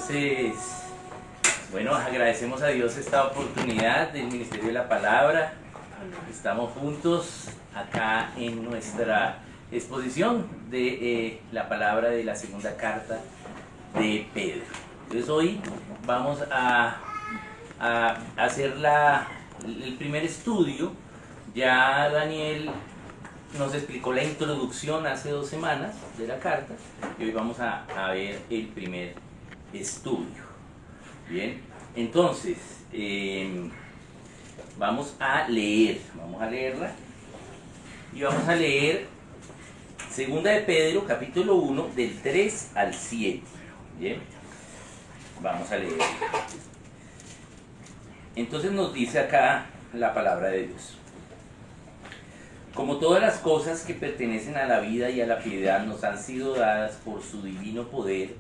Entonces, bueno, agradecemos a Dios esta oportunidad del Ministerio de la Palabra. Estamos juntos acá en nuestra exposición de la palabra de la segunda carta de Pedro. Entonces hoy vamos a hacer el primer estudio. Ya Daniel nos explicó la introducción hace 2 semanas de la carta y hoy vamos a ver el primer estudio. Bien, entonces vamos a leerla y vamos a leer Segunda de Pedro, capítulo 1, del 3 al 7. Bien, vamos a leer. Entonces nos dice acá la palabra de Dios: como todas las cosas que pertenecen a la vida y a la piedad nos han sido dadas por su divino poder,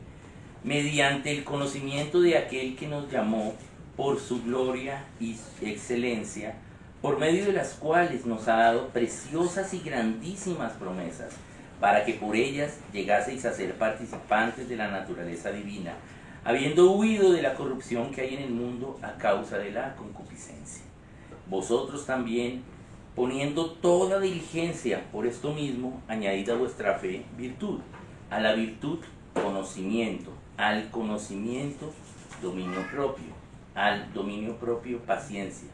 mediante el conocimiento de aquel que nos llamó por su gloria y excelencia, por medio de las cuales nos ha dado preciosas y grandísimas promesas, para que por ellas llegaseis a ser participantes de la naturaleza divina, habiendo huido de la corrupción que hay en el mundo a causa de la concupiscencia. Vosotros también, poniendo toda diligencia por esto mismo, añadid a vuestra fe virtud, a la virtud conocimiento, al conocimiento dominio propio, al dominio propio paciencia,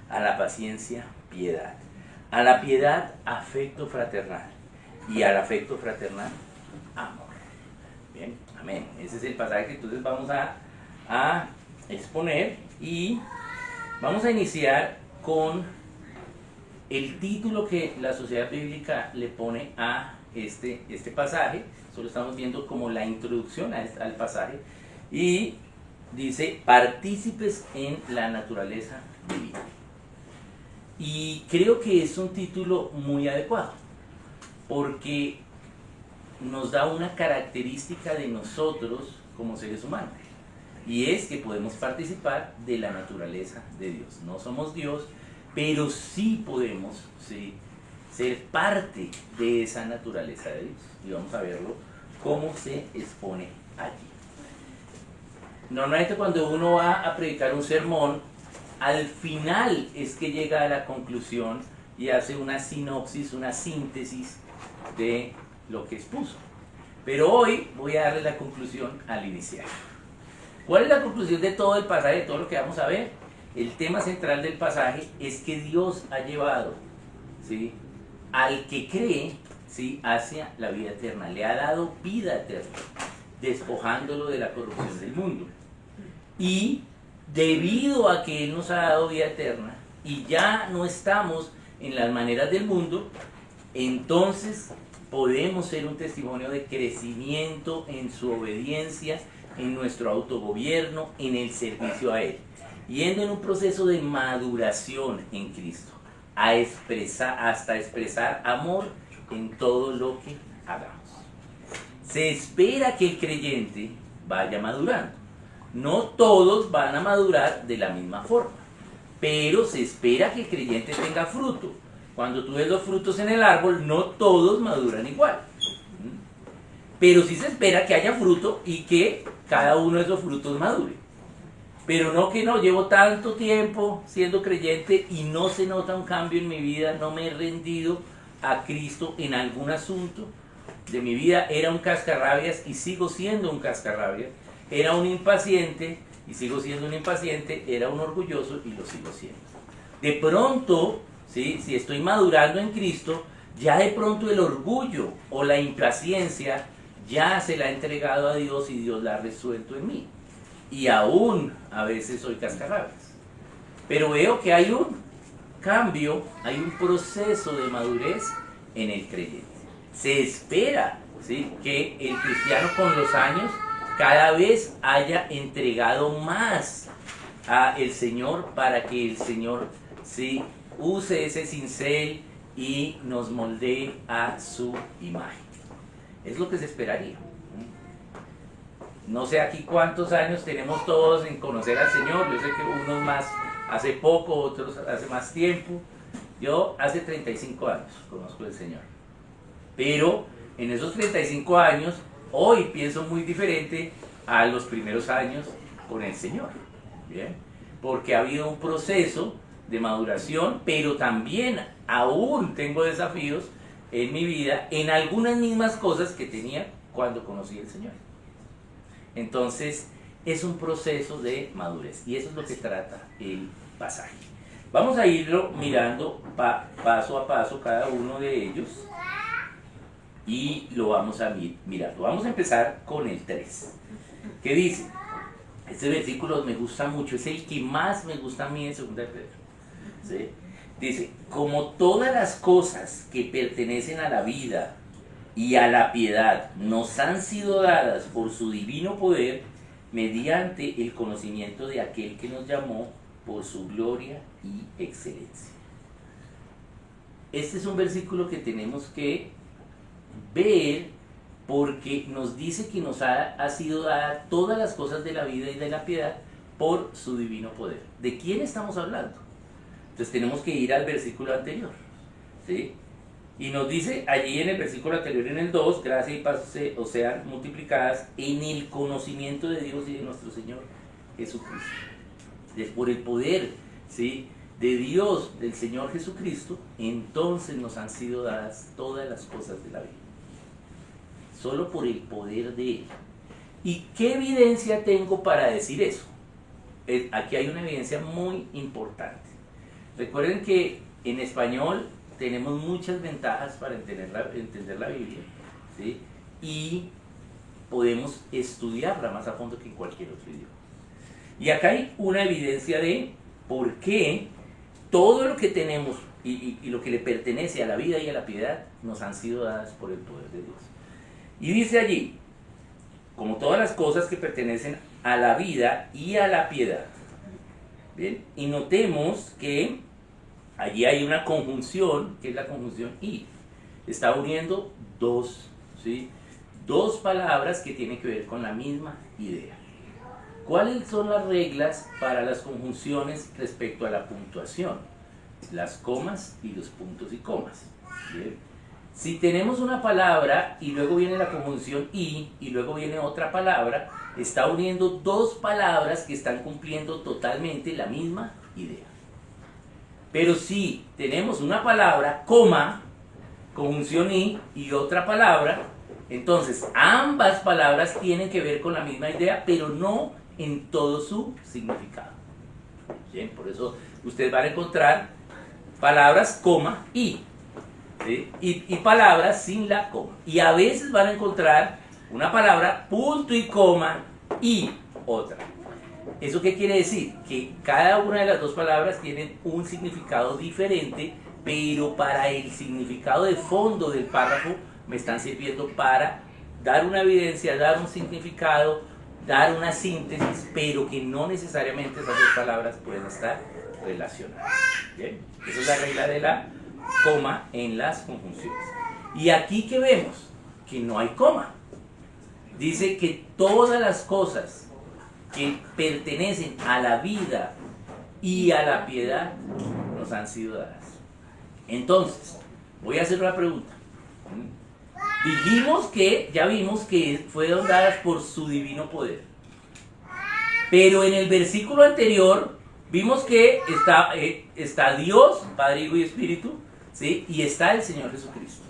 a la paciencia piedad, a la piedad afecto fraternal y al afecto fraternal amor. Bien, amén. Ese es el pasaje que entonces vamos a exponer y vamos a iniciar con el título que la Sociedad Bíblica le pone a este pasaje. Solo estamos viendo como la introducción al pasaje, y dice: partícipes en la naturaleza divina. Y creo que es un título muy adecuado, porque nos da una característica de nosotros como seres humanos, y es que podemos participar de la naturaleza de Dios. No somos Dios, pero sí podemos ser parte de esa naturaleza de Dios, y vamos a verlo cómo se expone allí. Normalmente cuando uno va a predicar un sermón, al final es que llega a la conclusión y hace una sinopsis, una síntesis de lo que expuso. Pero hoy voy a darle la conclusión al iniciar. ¿Cuál es la conclusión de todo el pasaje, de todo lo que vamos a ver? El tema central del pasaje es que Dios ha llevado, ¿sí?, al que cree, ¿sí?, hacia la vida eterna. Le ha dado vida eterna, despojándolo de la corrupción del mundo. Y debido a que Él nos ha dado vida eterna y ya no estamos en las maneras del mundo, entonces podemos ser un testimonio de crecimiento en su obediencia, en nuestro autogobierno, en el servicio a Él, yendo en un proceso de maduración en Cristo, hasta expresar amor en todo lo que hagamos. Se espera que el creyente vaya madurando. No todos van a madurar de la misma forma, pero se espera que el creyente tenga fruto. Cuando tú ves los frutos en el árbol, no todos maduran igual, pero sí se espera que haya fruto y que cada uno de esos frutos madure. Pero no que no, llevo tanto tiempo siendo creyente y no se nota un cambio en mi vida, no me he rendido a Cristo en algún asunto de mi vida. Era un cascarrabias y sigo siendo un cascarrabias. Era un impaciente y sigo siendo un impaciente. Era un orgulloso y lo sigo siendo. De pronto, ¿sí?, si estoy madurando en Cristo, ya de pronto el orgullo o la impaciencia ya se la ha entregado a Dios y Dios la ha resuelto en mí. Y aún a veces soy cascarrabias, pero veo que hay un cambio, hay un proceso de madurez en el creyente. Se espera, ¿sí?, que el cristiano con los años cada vez haya entregado más a el Señor, para que el Señor, ¿sí?, use ese cincel y nos moldee a su imagen. Es lo que se esperaría. No sé aquí cuántos años tenemos todos en conocer al Señor. Yo sé que unos más hace poco, otros hace más tiempo. Yo hace 35 años conozco al Señor. Pero en esos 35 años, hoy pienso muy diferente a los primeros años con el Señor. ¿Bien? Porque ha habido un proceso de maduración, pero también aún tengo desafíos en mi vida en algunas mismas cosas que tenía cuando conocí al Señor. Entonces, es un proceso de madurez y eso es lo que trata el pasaje. Vamos a irlo mirando paso a paso cada uno de ellos y lo vamos a mirar. Vamos a empezar con el 3. ¿Qué dice? Este versículo me gusta mucho, es el que más me gusta a mí en 2 de Pedro. ¿Sí? Dice, como todas las cosas que pertenecen a la vida y a la piedad nos han sido dadas por su divino poder, mediante el conocimiento de aquel que nos llamó por su gloria y excelencia. Este es un versículo que tenemos que ver porque nos dice que nos ha sido dada todas las cosas de la vida y de la piedad por su divino poder. ¿De quién estamos hablando? Entonces tenemos que ir al versículo anterior, ¿sí? Y nos dice allí en el versículo anterior, en el 2, gracia y paz os sean multiplicadas en el conocimiento de Dios y de nuestro Señor Jesucristo. Es por el poder, ¿sí?, de Dios, del Señor Jesucristo, entonces nos han sido dadas todas las cosas de la vida. Solo por el poder de Él. ¿Y qué evidencia tengo para decir eso? Aquí hay una evidencia muy importante. Recuerden que en español tenemos muchas ventajas para entender la Biblia, ¿sí? Y podemos estudiarla más a fondo que en cualquier otro idioma. Y acá hay una evidencia de por qué todo lo que tenemos y lo que le pertenece a la vida y a la piedad nos han sido dadas por el poder de Dios. Y dice allí, como todas las cosas que pertenecen a la vida y a la piedad. ¿Bien? Y notemos que allí hay una conjunción, que es la conjunción y. Está uniendo dos, ¿sí?, dos palabras que tienen que ver con la misma idea. ¿Cuáles son las reglas para las conjunciones respecto a la puntuación? Las comas y los puntos y comas. ¿Bien? Si tenemos una palabra y luego viene la conjunción y luego viene otra palabra, está uniendo dos palabras que están cumpliendo totalmente la misma idea. Pero si tenemos una palabra, coma, conjunción y otra palabra, entonces ambas palabras tienen que ver con la misma idea, pero no en todo su significado. Bien, por eso ustedes van a encontrar palabras, coma, ¿sí?, y palabras sin la coma. Y a veces van a encontrar una palabra, punto y coma, y otra. ¿Eso qué quiere decir? Que cada una de las dos palabras tienen un significado diferente, pero para el significado de fondo del párrafo me están sirviendo para dar una evidencia, dar un significado, dar una síntesis, pero que no necesariamente esas dos palabras pueden estar relacionadas. ¿Bien? Esa es la regla de la coma en las conjunciones. Y aquí que vemos que no hay coma. Dice que todas las cosas que pertenecen a la vida y a la piedad nos han sido dadas. Entonces, voy a hacer una pregunta. Ya vimos que fueron dadas por su divino poder. Pero en el versículo anterior vimos que está Dios, Padre, Hijo y Espíritu, ¿sí?, y está el Señor Jesucristo.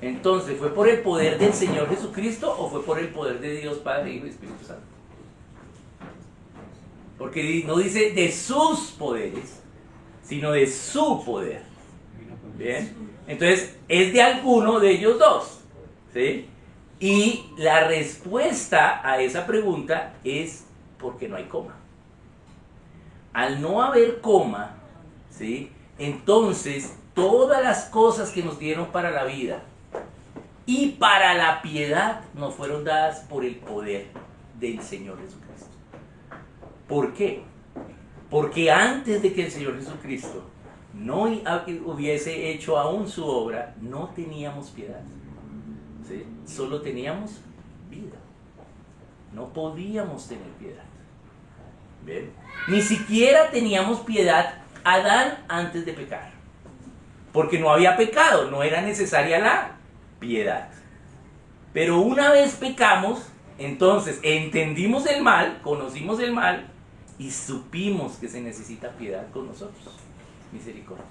Entonces, ¿fue por el poder del Señor Jesucristo o fue por el poder de Dios, Padre, Hijo y Espíritu Santo? Porque no dice de sus poderes, sino de su poder. ¿Bien? Entonces, es de alguno de ellos dos, ¿sí? Y la respuesta a esa pregunta es porque no hay coma. Al no haber coma, ¿sí?, entonces todas las cosas que nos dieron para la vida y para la piedad nos fueron dadas por el poder del Señor Jesucristo. ¿Por qué? Porque antes de que el Señor Jesucristo no hubiese hecho aún su obra, no teníamos piedad, ¿sí? Solo teníamos vida. No podíamos tener piedad. ¿Bien? Ni siquiera teníamos piedad Adán antes de pecar, porque no había pecado, no era necesaria la piedad. Pero una vez pecamos, Entonces, entendimos el mal, conocimos el mal y supimos que se necesita piedad con nosotros, misericordia.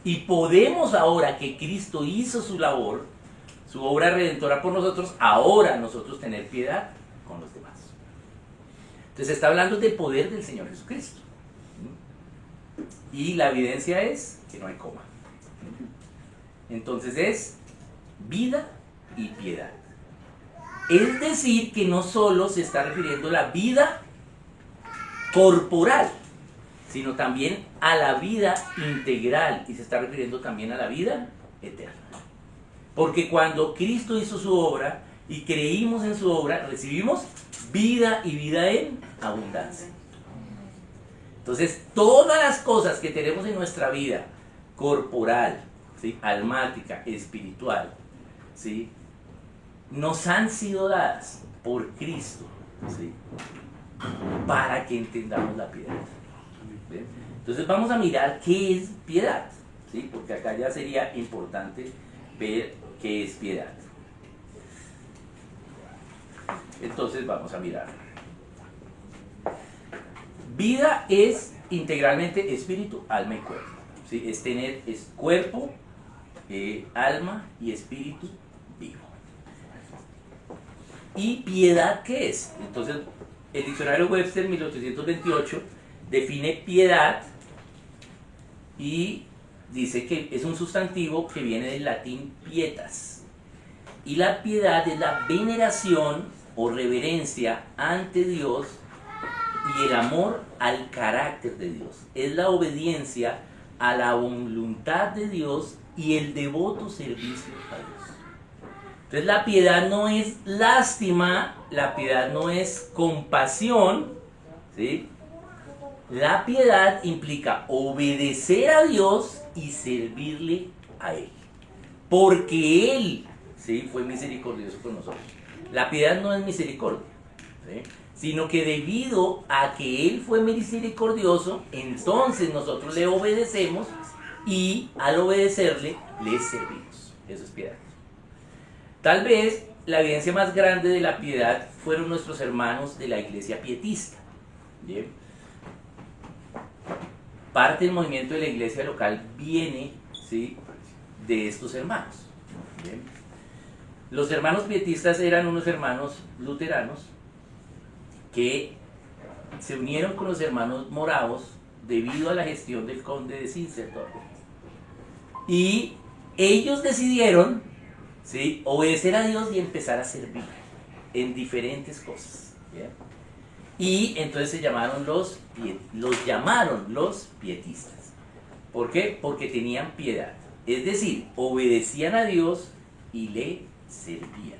Y podemos, ahora que Cristo hizo su labor, su obra redentora por nosotros, ahora nosotros tener piedad con los demás. Entonces está hablando del poder del Señor Jesucristo. Y la evidencia es que no hay coma. Entonces es vida y piedad. Es decir, que no solo se está refiriendo a la vida corporal, sino también a la vida integral, y se está refiriendo también a la vida eterna. Porque cuando Cristo hizo su obra y creímos en su obra, recibimos vida y vida en abundancia. Entonces, todas las cosas que tenemos en nuestra vida corporal, ¿sí?, almática, espiritual, ¿sí?, nos han sido dadas por Cristo, ¿sí?, para que entendamos la piedad. ¿Ven? Entonces vamos a mirar qué es piedad, ¿sí?, porque acá ya sería importante ver qué es piedad. Entonces vamos a mirar. Vida es integralmente espíritu, alma y cuerpo, ¿sí? Es cuerpo, alma y espíritu vivo. ¿Y piedad qué es? Entonces, el diccionario Webster 1828 define piedad y dice que es un sustantivo que viene del latín pietas. Y la piedad es la veneración o reverencia ante Dios y el amor al carácter de Dios. Es la obediencia a la voluntad de Dios y el devoto servicio a Dios. Entonces la piedad no es lástima, la piedad no es compasión, ¿sí? La piedad implica obedecer a Dios y servirle a Él, porque Él, ¿sí?, fue misericordioso con nosotros. La piedad no es misericordia, ¿sí?, sino que debido a que Él fue misericordioso, entonces nosotros le obedecemos y al obedecerle, le servimos. Eso es piedad. Tal vez la evidencia más grande de la piedad fueron nuestros hermanos de la iglesia pietista. ¿Bien? Parte del movimiento de la iglesia local viene, ¿sí?, de estos hermanos. ¿Bien? Los hermanos pietistas eran unos hermanos luteranos que se unieron con los hermanos moravos debido a la gestión del conde de Zinzendorf. Y ellos decidieron, ¿sí?, obedecer a Dios y empezar a servir en diferentes cosas. ¿Bien? Y entonces los llamaron los pietistas. ¿Por qué? Porque tenían piedad. Es decir, obedecían a Dios y le servían.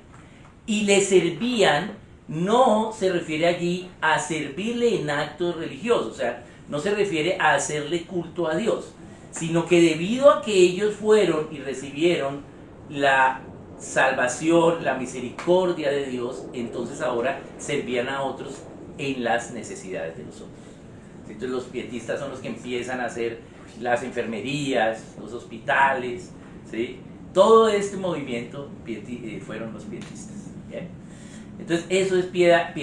Y le servían no se refiere allí a servirle en actos religiosos, o sea, no se refiere a hacerle culto a Dios, sino que debido a que ellos fueron y recibieron la salvación, la misericordia de Dios, entonces ahora servían a otros en las necesidades de los otros. Entonces los pietistas son los que empiezan a hacer las enfermerías, los hospitales, ¿sí? Todo este movimiento fueron los pietistas. ¿Bien? Entonces eso es piedad.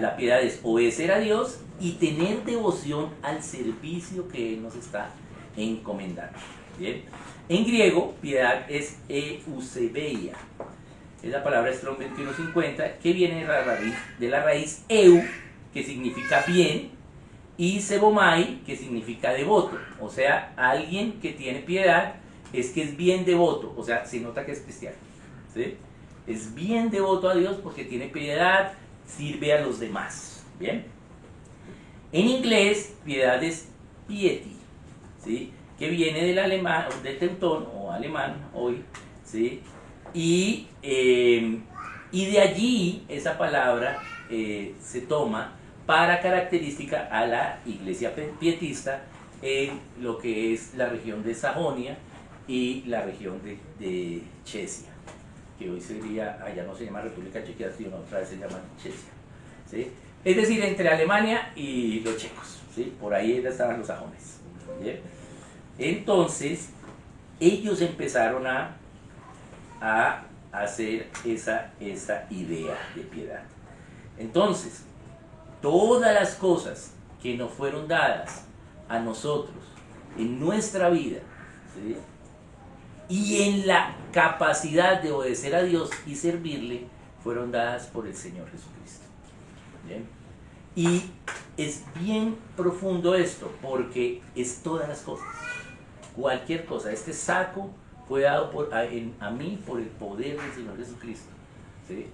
La piedad es obedecer a Dios y tener devoción al servicio que Él nos está encomendando. ¿Bien? En griego, piedad es eusebeia. Es la palabra Strong 2150 que viene de la raíz eu, que significa bien, y sebomai, que significa devoto. O sea, alguien que tiene piedad es que es bien devoto, o sea, se nota que es cristiano, ¿sí? Es bien devoto a Dios porque tiene piedad, sirve a los demás. ¿Bien? En inglés, piedad es piety, ¿sí?, que viene del alemán, del teutón o alemán hoy, ¿sí? Y de allí esa palabra se toma para característica a la iglesia pietista en lo que es la región de Sajonia y la región de Chesia, que hoy sería, allá no se llama República Checa, sino otra vez se llama Chesia, ¿sí? Es decir, entre Alemania y los checos, ¿sí? Por ahí estaban los sajones. ¿Bien? Entonces, ellos empezaron a hacer esa idea de piedad. Entonces, todas las cosas que nos fueron dadas a nosotros en nuestra vida, ¿sí?, y en la capacidad de obedecer a Dios y servirle, fueron dadas por el Señor Jesucristo. ¿Bien? Y es bien profundo esto, porque es todas las cosas, cualquier cosa. Este saco fue dado a mí por el poder del Señor Jesucristo, ¿sí?,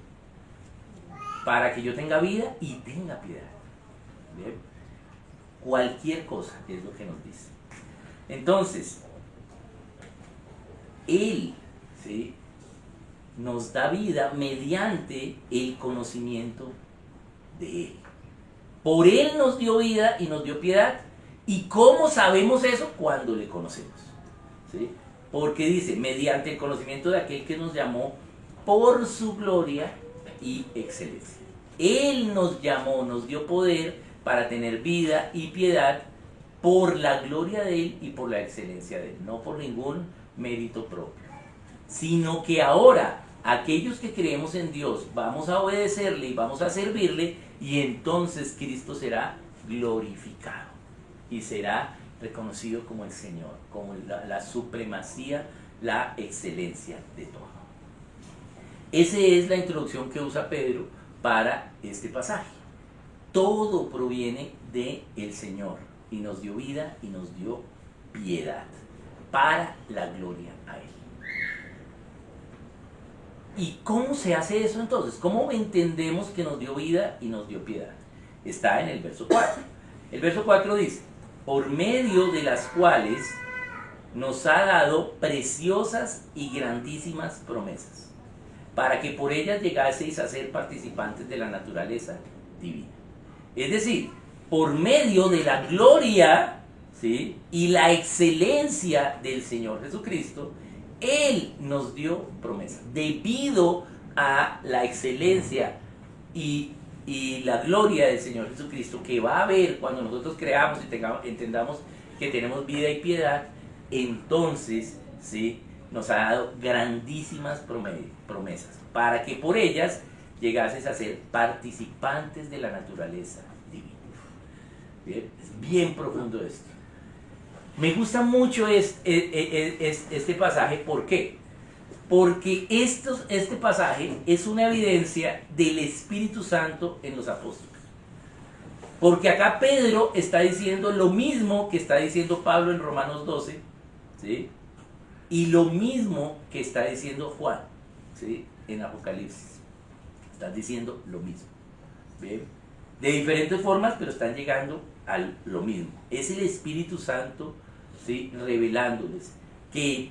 para que yo tenga vida y tenga piedad. ¿Bien? Cualquier cosa es lo que nos dice. Entonces, Él, ¿sí?, nos da vida mediante el conocimiento de Él. Por Él nos dio vida y nos dio piedad. ¿Y cómo sabemos eso? Cuando le conocemos, ¿sí? Porque dice, mediante el conocimiento de aquel que nos llamó por su gloria y excelencia. Él nos llamó, nos dio poder para tener vida y piedad por la gloria de Él y por la excelencia de Él, no por ningún mérito propio, sino que ahora aquellos que creemos en Dios vamos a obedecerle y vamos a servirle, y entonces Cristo será glorificado y será reconocido como el Señor, como la supremacía, la excelencia de todo. Esa es la introducción que usa Pedro para este pasaje. Todo proviene del Señor, y nos dio vida y nos dio piedad para la gloria a Él. ¿Y cómo se hace eso entonces? ¿Cómo entendemos que nos dio vida y nos dio piedad? Está en el verso 4. El verso 4 dice, por medio de las cuales nos ha dado preciosas y grandísimas promesas, para que por ellas llegaseis a ser participantes de la naturaleza divina. Es decir, por medio de la gloria, ¿sí?, y la excelencia del Señor Jesucristo, Él nos dio promesas. Debido a la excelencia y la gloria del Señor Jesucristo, que va a haber cuando nosotros creamos y entendamos que tenemos vida y piedad, entonces, ¿sí?, nos ha dado grandísimas promesas, para que por ellas llegases a ser participantes de la naturaleza divina. Bien, es bien profundo esto. Me gusta mucho este pasaje. ¿Por qué? Porque este pasaje es una evidencia del Espíritu Santo en los apóstoles. Porque acá Pedro está diciendo lo mismo que está diciendo Pablo en Romanos 12, ¿sí?, y lo mismo que está diciendo Juan, ¿sí?, en Apocalipsis. Están diciendo lo mismo. ¿Bien? De diferentes formas, pero están llegando a lo mismo. Es el Espíritu Santo, ¿sí?, revelándoles que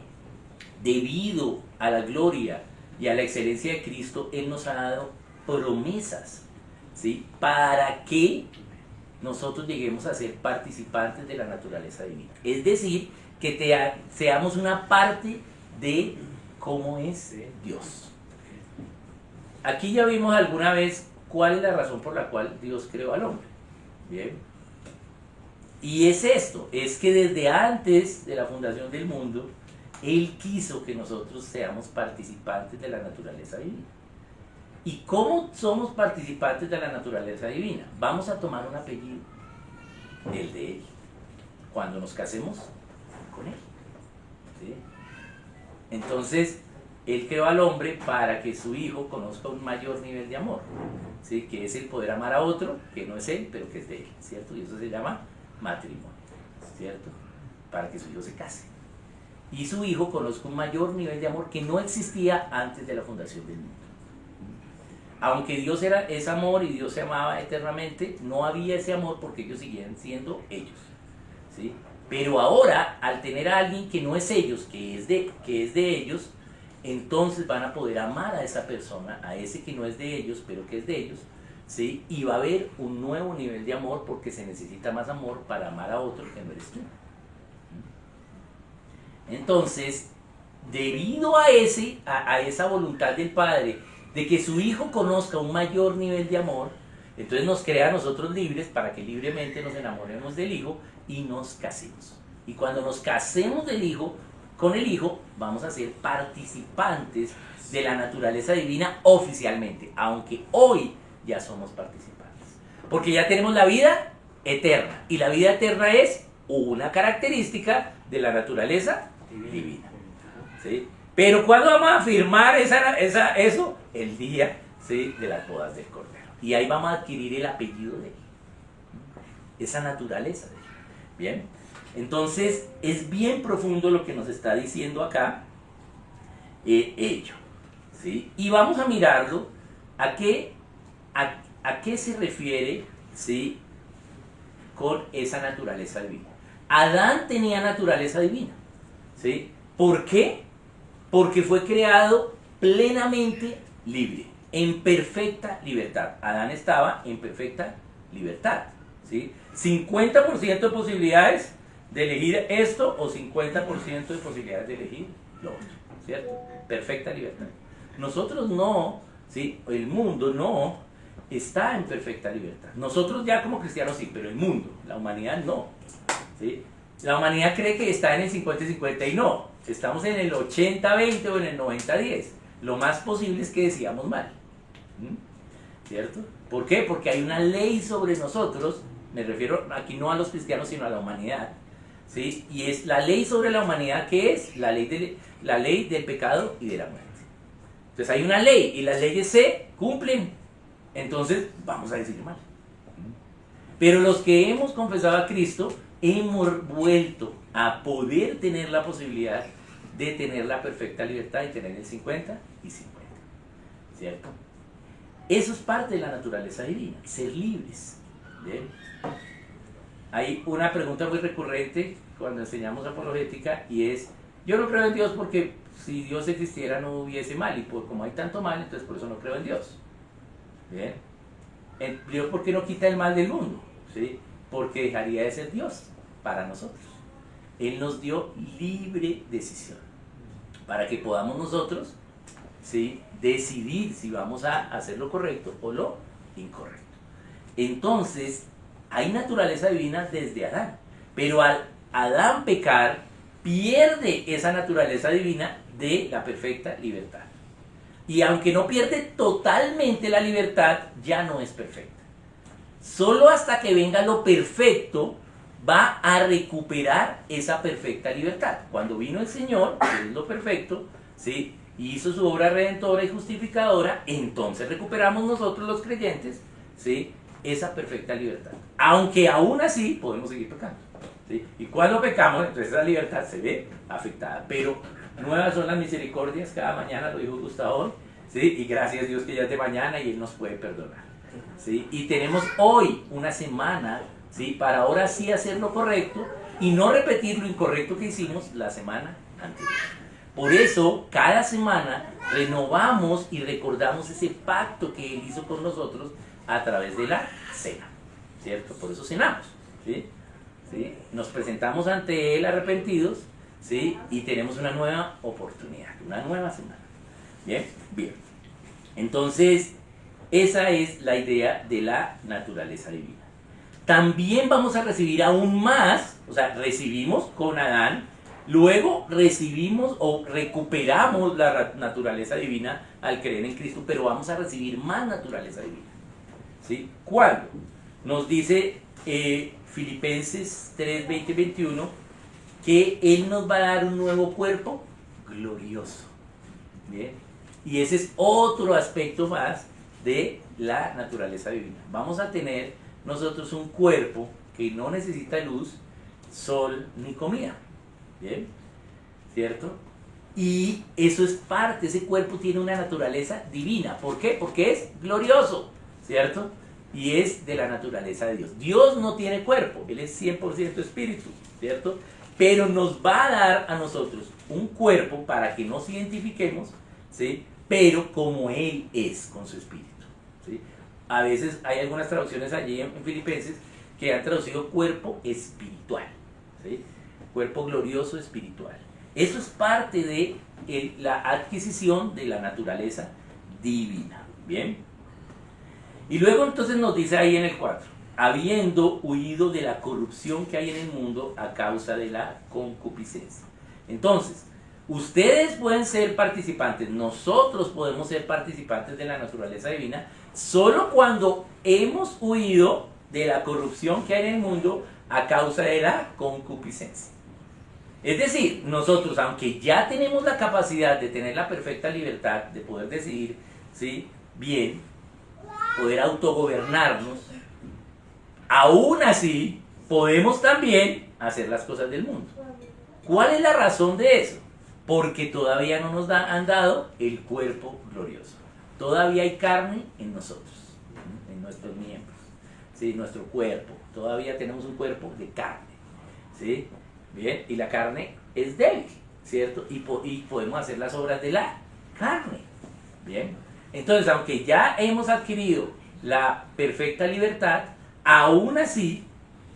debido a la gloria y a la excelencia de Cristo, Él nos ha dado promesas, ¿sí?, para que nosotros lleguemos a ser participantes de la naturaleza divina. Es decir, que seamos una parte de cómo es Dios. Aquí ya vimos alguna vez cuál es la razón por la cual Dios creó al hombre. Bien. Y es esto, es que desde antes de la fundación del mundo, Él quiso que nosotros seamos participantes de la naturaleza divina. ¿Y cómo somos participantes de la naturaleza divina? Vamos a tomar un apellido, el de Él, cuando nos casemos con Él, ¿sí? Entonces, Él creó al hombre para que su hijo conozca un mayor nivel de amor, ¿sí?, que es el poder amar a otro, que no es Él, pero que es de Él, ¿cierto? Y eso se llama matrimonio, ¿cierto? Para que su hijo se case. Y su hijo conozca un mayor nivel de amor que no existía antes de la fundación del mundo. Aunque Dios es amor y Dios se amaba eternamente, no había ese amor porque ellos seguían siendo ellos, ¿sí? Pero ahora, al tener a alguien que no es ellos, que es de ellos, entonces van a poder amar a esa persona, a ese que no es de ellos, pero que es de ellos, ¿sí? Y va a haber un nuevo nivel de amor porque se necesita más amor para amar a otro que no eres tú. Entonces, debido a esa voluntad del Padre de que su Hijo conozca un mayor nivel de amor, entonces nos crea a nosotros libres para que libremente nos enamoremos del Hijo y nos casemos. Y cuando nos casemos con el Hijo, vamos a ser participantes de la naturaleza divina oficialmente. Aunque hoy ya somos participantes. Porque ya tenemos la vida eterna. Y la vida eterna es una característica de la naturaleza divina. ¿Sí? Pero ¿cuándo vamos a firmar eso? El día, ¿sí?, de las bodas del Cordero. Y ahí vamos a adquirir el apellido de él. Esa naturaleza de él. Bien. Entonces es bien profundo lo que nos está diciendo acá ello. ¿Sí? Y vamos a mirarlo a qué se refiere, ¿sí?, con esa naturaleza divina. Adán tenía naturaleza divina. ¿Sí? ¿Por qué? Porque fue creado plenamente libre, en perfecta libertad. Adán estaba en perfecta libertad. ¿Sí? 50% de posibilidades de elegir esto o 50% de posibilidades de elegir lo otro. ¿Cierto? Perfecta libertad. Nosotros no, ¿sí?, el mundo no está en perfecta libertad. Nosotros ya como cristianos sí, pero el mundo, la humanidad no. ¿Sí? La humanidad cree que está en el 50-50 y no. Estamos en el 80-20 o en el 90-10. Lo más posible es que decíamos mal. ¿Cierto? ¿Por qué? Porque hay una ley sobre nosotros, me refiero aquí no a los cristianos sino a la humanidad. ¿Sí? Y es la ley sobre la humanidad, que es la ley del pecado y de la muerte. Entonces hay una ley y las leyes se cumplen. Entonces vamos a decir mal. Pero los que hemos confesado a Cristo hemos vuelto a poder tener la posibilidad de tener la perfecta libertad y tener el 50 y 50. ¿Cierto? Eso es parte de la naturaleza divina, ser libres. ¿Bien? Hay una pregunta muy recurrente cuando enseñamos apologética y es: yo no creo en Dios porque si Dios existiera no hubiese mal, y como hay tanto mal, entonces por eso no creo en Dios. ¿Bien? Dios, ¿por qué no quita el mal del mundo? ¿Sí? Porque dejaría de ser Dios para nosotros. Él nos dio libre decisión para que podamos nosotros, ¿sí?, decidir si vamos a hacer lo correcto o lo incorrecto. Entonces, hay naturaleza divina desde Adán, pero al Adán pecar, pierde esa naturaleza divina de la perfecta libertad. Y aunque no pierde totalmente la libertad, ya no es perfecta. Solo hasta que venga lo perfecto va a recuperar esa perfecta libertad. Cuando vino el Señor, que es lo perfecto, ¿sí?, hizo su obra redentora y justificadora, entonces recuperamos nosotros los creyentes, ¿sí?, esa perfecta libertad. Aunque aún así podemos seguir pecando. ¿Sí? Y cuando pecamos, entonces la libertad se ve afectada. Pero nuevas son las misericordias cada mañana, lo dijo Gustavo, ¿sí?, y gracias a Dios que ya es de mañana y Él nos puede perdonar. ¿Sí? Y tenemos hoy una semana, ¿sí?, para ahora sí hacer lo correcto y no repetir lo incorrecto que hicimos la semana anterior. Por eso, cada semana renovamos y recordamos ese pacto que Él hizo con nosotros a través de la cena, ¿cierto? Por eso cenamos, ¿sí? ¿Sí? Nos presentamos ante Él arrepentidos, ¿sí?, y tenemos una nueva oportunidad, una nueva semana. ¿Bien? Bien. Entonces, esa es la idea de la naturaleza divina. También vamos a recibir aún más, o sea, recibimos con Adán, luego recibimos o recuperamos la naturaleza divina al creer en Cristo, pero vamos a recibir más naturaleza divina. ¿Sí? ¿Cuándo? Nos dice Filipenses 3, 20 y 21 que Él nos va a dar un nuevo cuerpo glorioso. ¿Bien? Y ese es otro aspecto más de la naturaleza divina. Vamos a tener nosotros un cuerpo que no necesita luz, sol ni comida. ¿Bien? ¿Cierto? Y eso es parte, ese cuerpo tiene una naturaleza divina. ¿Por qué? Porque es glorioso, ¿cierto? Y es de la naturaleza de Dios. Dios no tiene cuerpo, Él es 100% espíritu, ¿cierto? Pero nos va a dar a nosotros un cuerpo para que nos identifiquemos, ¿sí?, pero como Él es con su espíritu. ¿Sí? A veces hay algunas traducciones allí en Filipenses que han traducido cuerpo espiritual, ¿sí?, cuerpo glorioso espiritual. Eso es parte de la adquisición de la naturaleza divina. ¿Bien? Y luego entonces nos dice ahí en el 4, habiendo huido de la corrupción que hay en el mundo a causa de la concupiscencia. Entonces, Ustedes pueden ser participantes, nosotros podemos ser participantes de la naturaleza divina solo cuando hemos huido de la corrupción que hay en el mundo a causa de la concupiscencia. Es decir, nosotros, aunque ya tenemos la capacidad de tener la perfecta libertad de poder decidir, ¿sí?, bien, poder autogobernarnos, aún así podemos también hacer las cosas del mundo. ¿Cuál es la razón de eso? Porque todavía no nos han dado el cuerpo glorioso. Todavía hay carne en nosotros, en nuestros miembros, ¿sí?, nuestro cuerpo. Todavía tenemos un cuerpo de carne, ¿sí? Bien, y la carne es débil, ¿cierto? Y podemos hacer las obras de la carne, ¿bien? Entonces, aunque ya hemos adquirido la perfecta libertad, aún así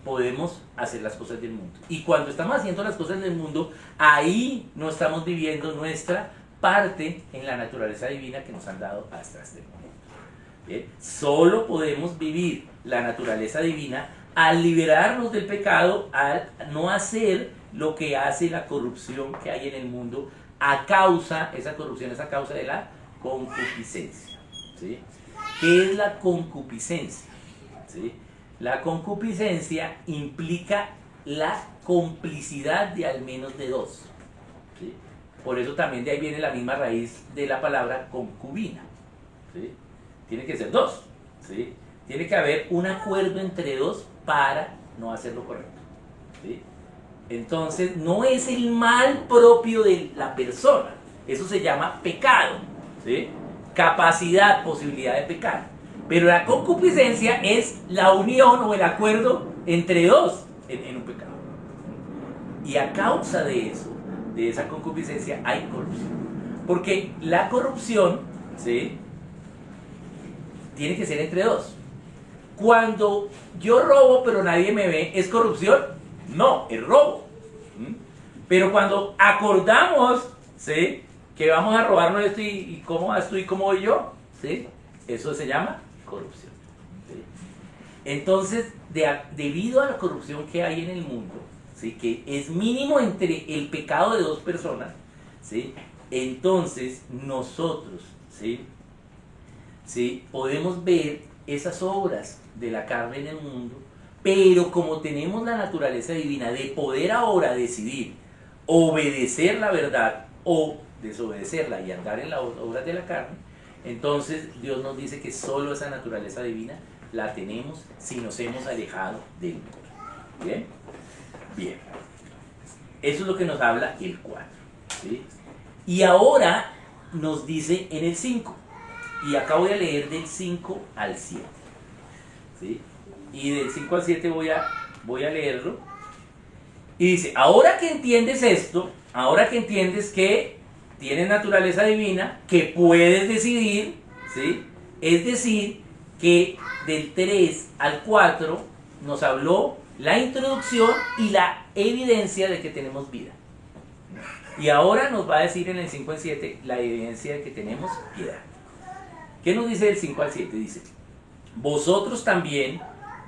podemos hacer las cosas del mundo. Y cuando estamos haciendo las cosas del mundo, ahí no estamos viviendo nuestra parte en la naturaleza divina que nos han dado hasta este momento. ¿Bien? Solo podemos vivir la naturaleza divina al liberarnos del pecado, al no hacer lo que hace la corrupción que hay en el mundo a causa, esa corrupción es a causa de la concupiscencia, ¿sí? ¿Qué es la concupiscencia? ¿Sí? La concupiscencia implica la complicidad de al menos de dos, ¿sí? Por eso también de ahí viene la misma raíz de la palabra concubina, ¿sí? Tiene que ser dos, ¿sí? Tiene que haber un acuerdo entre dos para no hacer lo correcto, ¿sí? Entonces no es el mal propio de la persona, eso se llama pecado, ¿sí? Capacidad, posibilidad de pecar. Pero la concupiscencia es la unión o el acuerdo entre dos en un pecado. Y a causa de eso, de esa concupiscencia, hay corrupción. Porque la corrupción, ¿sí?, tiene que ser entre dos. Cuando yo robo pero nadie me ve, ¿es corrupción? No, es robo. Pero cuando acordamos, ¿sí?, que vamos a robarnos esto y cómo vas tú y cómo voy yo, ¿sí?, eso se llama corrupción, ¿sí? Entonces, debido a la corrupción que hay en el mundo, ¿sí?, que es mínimo entre el pecado de dos personas, ¿sí?, entonces nosotros, ¿sí?, podemos ver esas obras de la carne en el mundo, pero como tenemos la naturaleza divina de poder ahora decidir obedecer la verdad o desobedecerla y andar en las obras de la carne, entonces Dios nos dice que solo esa naturaleza divina la tenemos si nos hemos alejado del mundo. ¿Bien? Bien. Eso es lo que nos habla el 4. ¿Sí? Y ahora nos dice en el 5. Y acá voy a leer del 5 al 7. ¿Sí? Y del 5 al 7 voy a leerlo. Y dice, ahora que entiendes esto, ahora que entiendes que tienes naturaleza divina, que puedes decidir, ¿sí?, es decir, que del 3 al 4 nos habló la introducción y la evidencia de que tenemos vida. Y ahora nos va a decir en el 5 al 7 la evidencia de que tenemos piedad. ¿Qué nos dice del 5 al 7? Dice, vosotros también,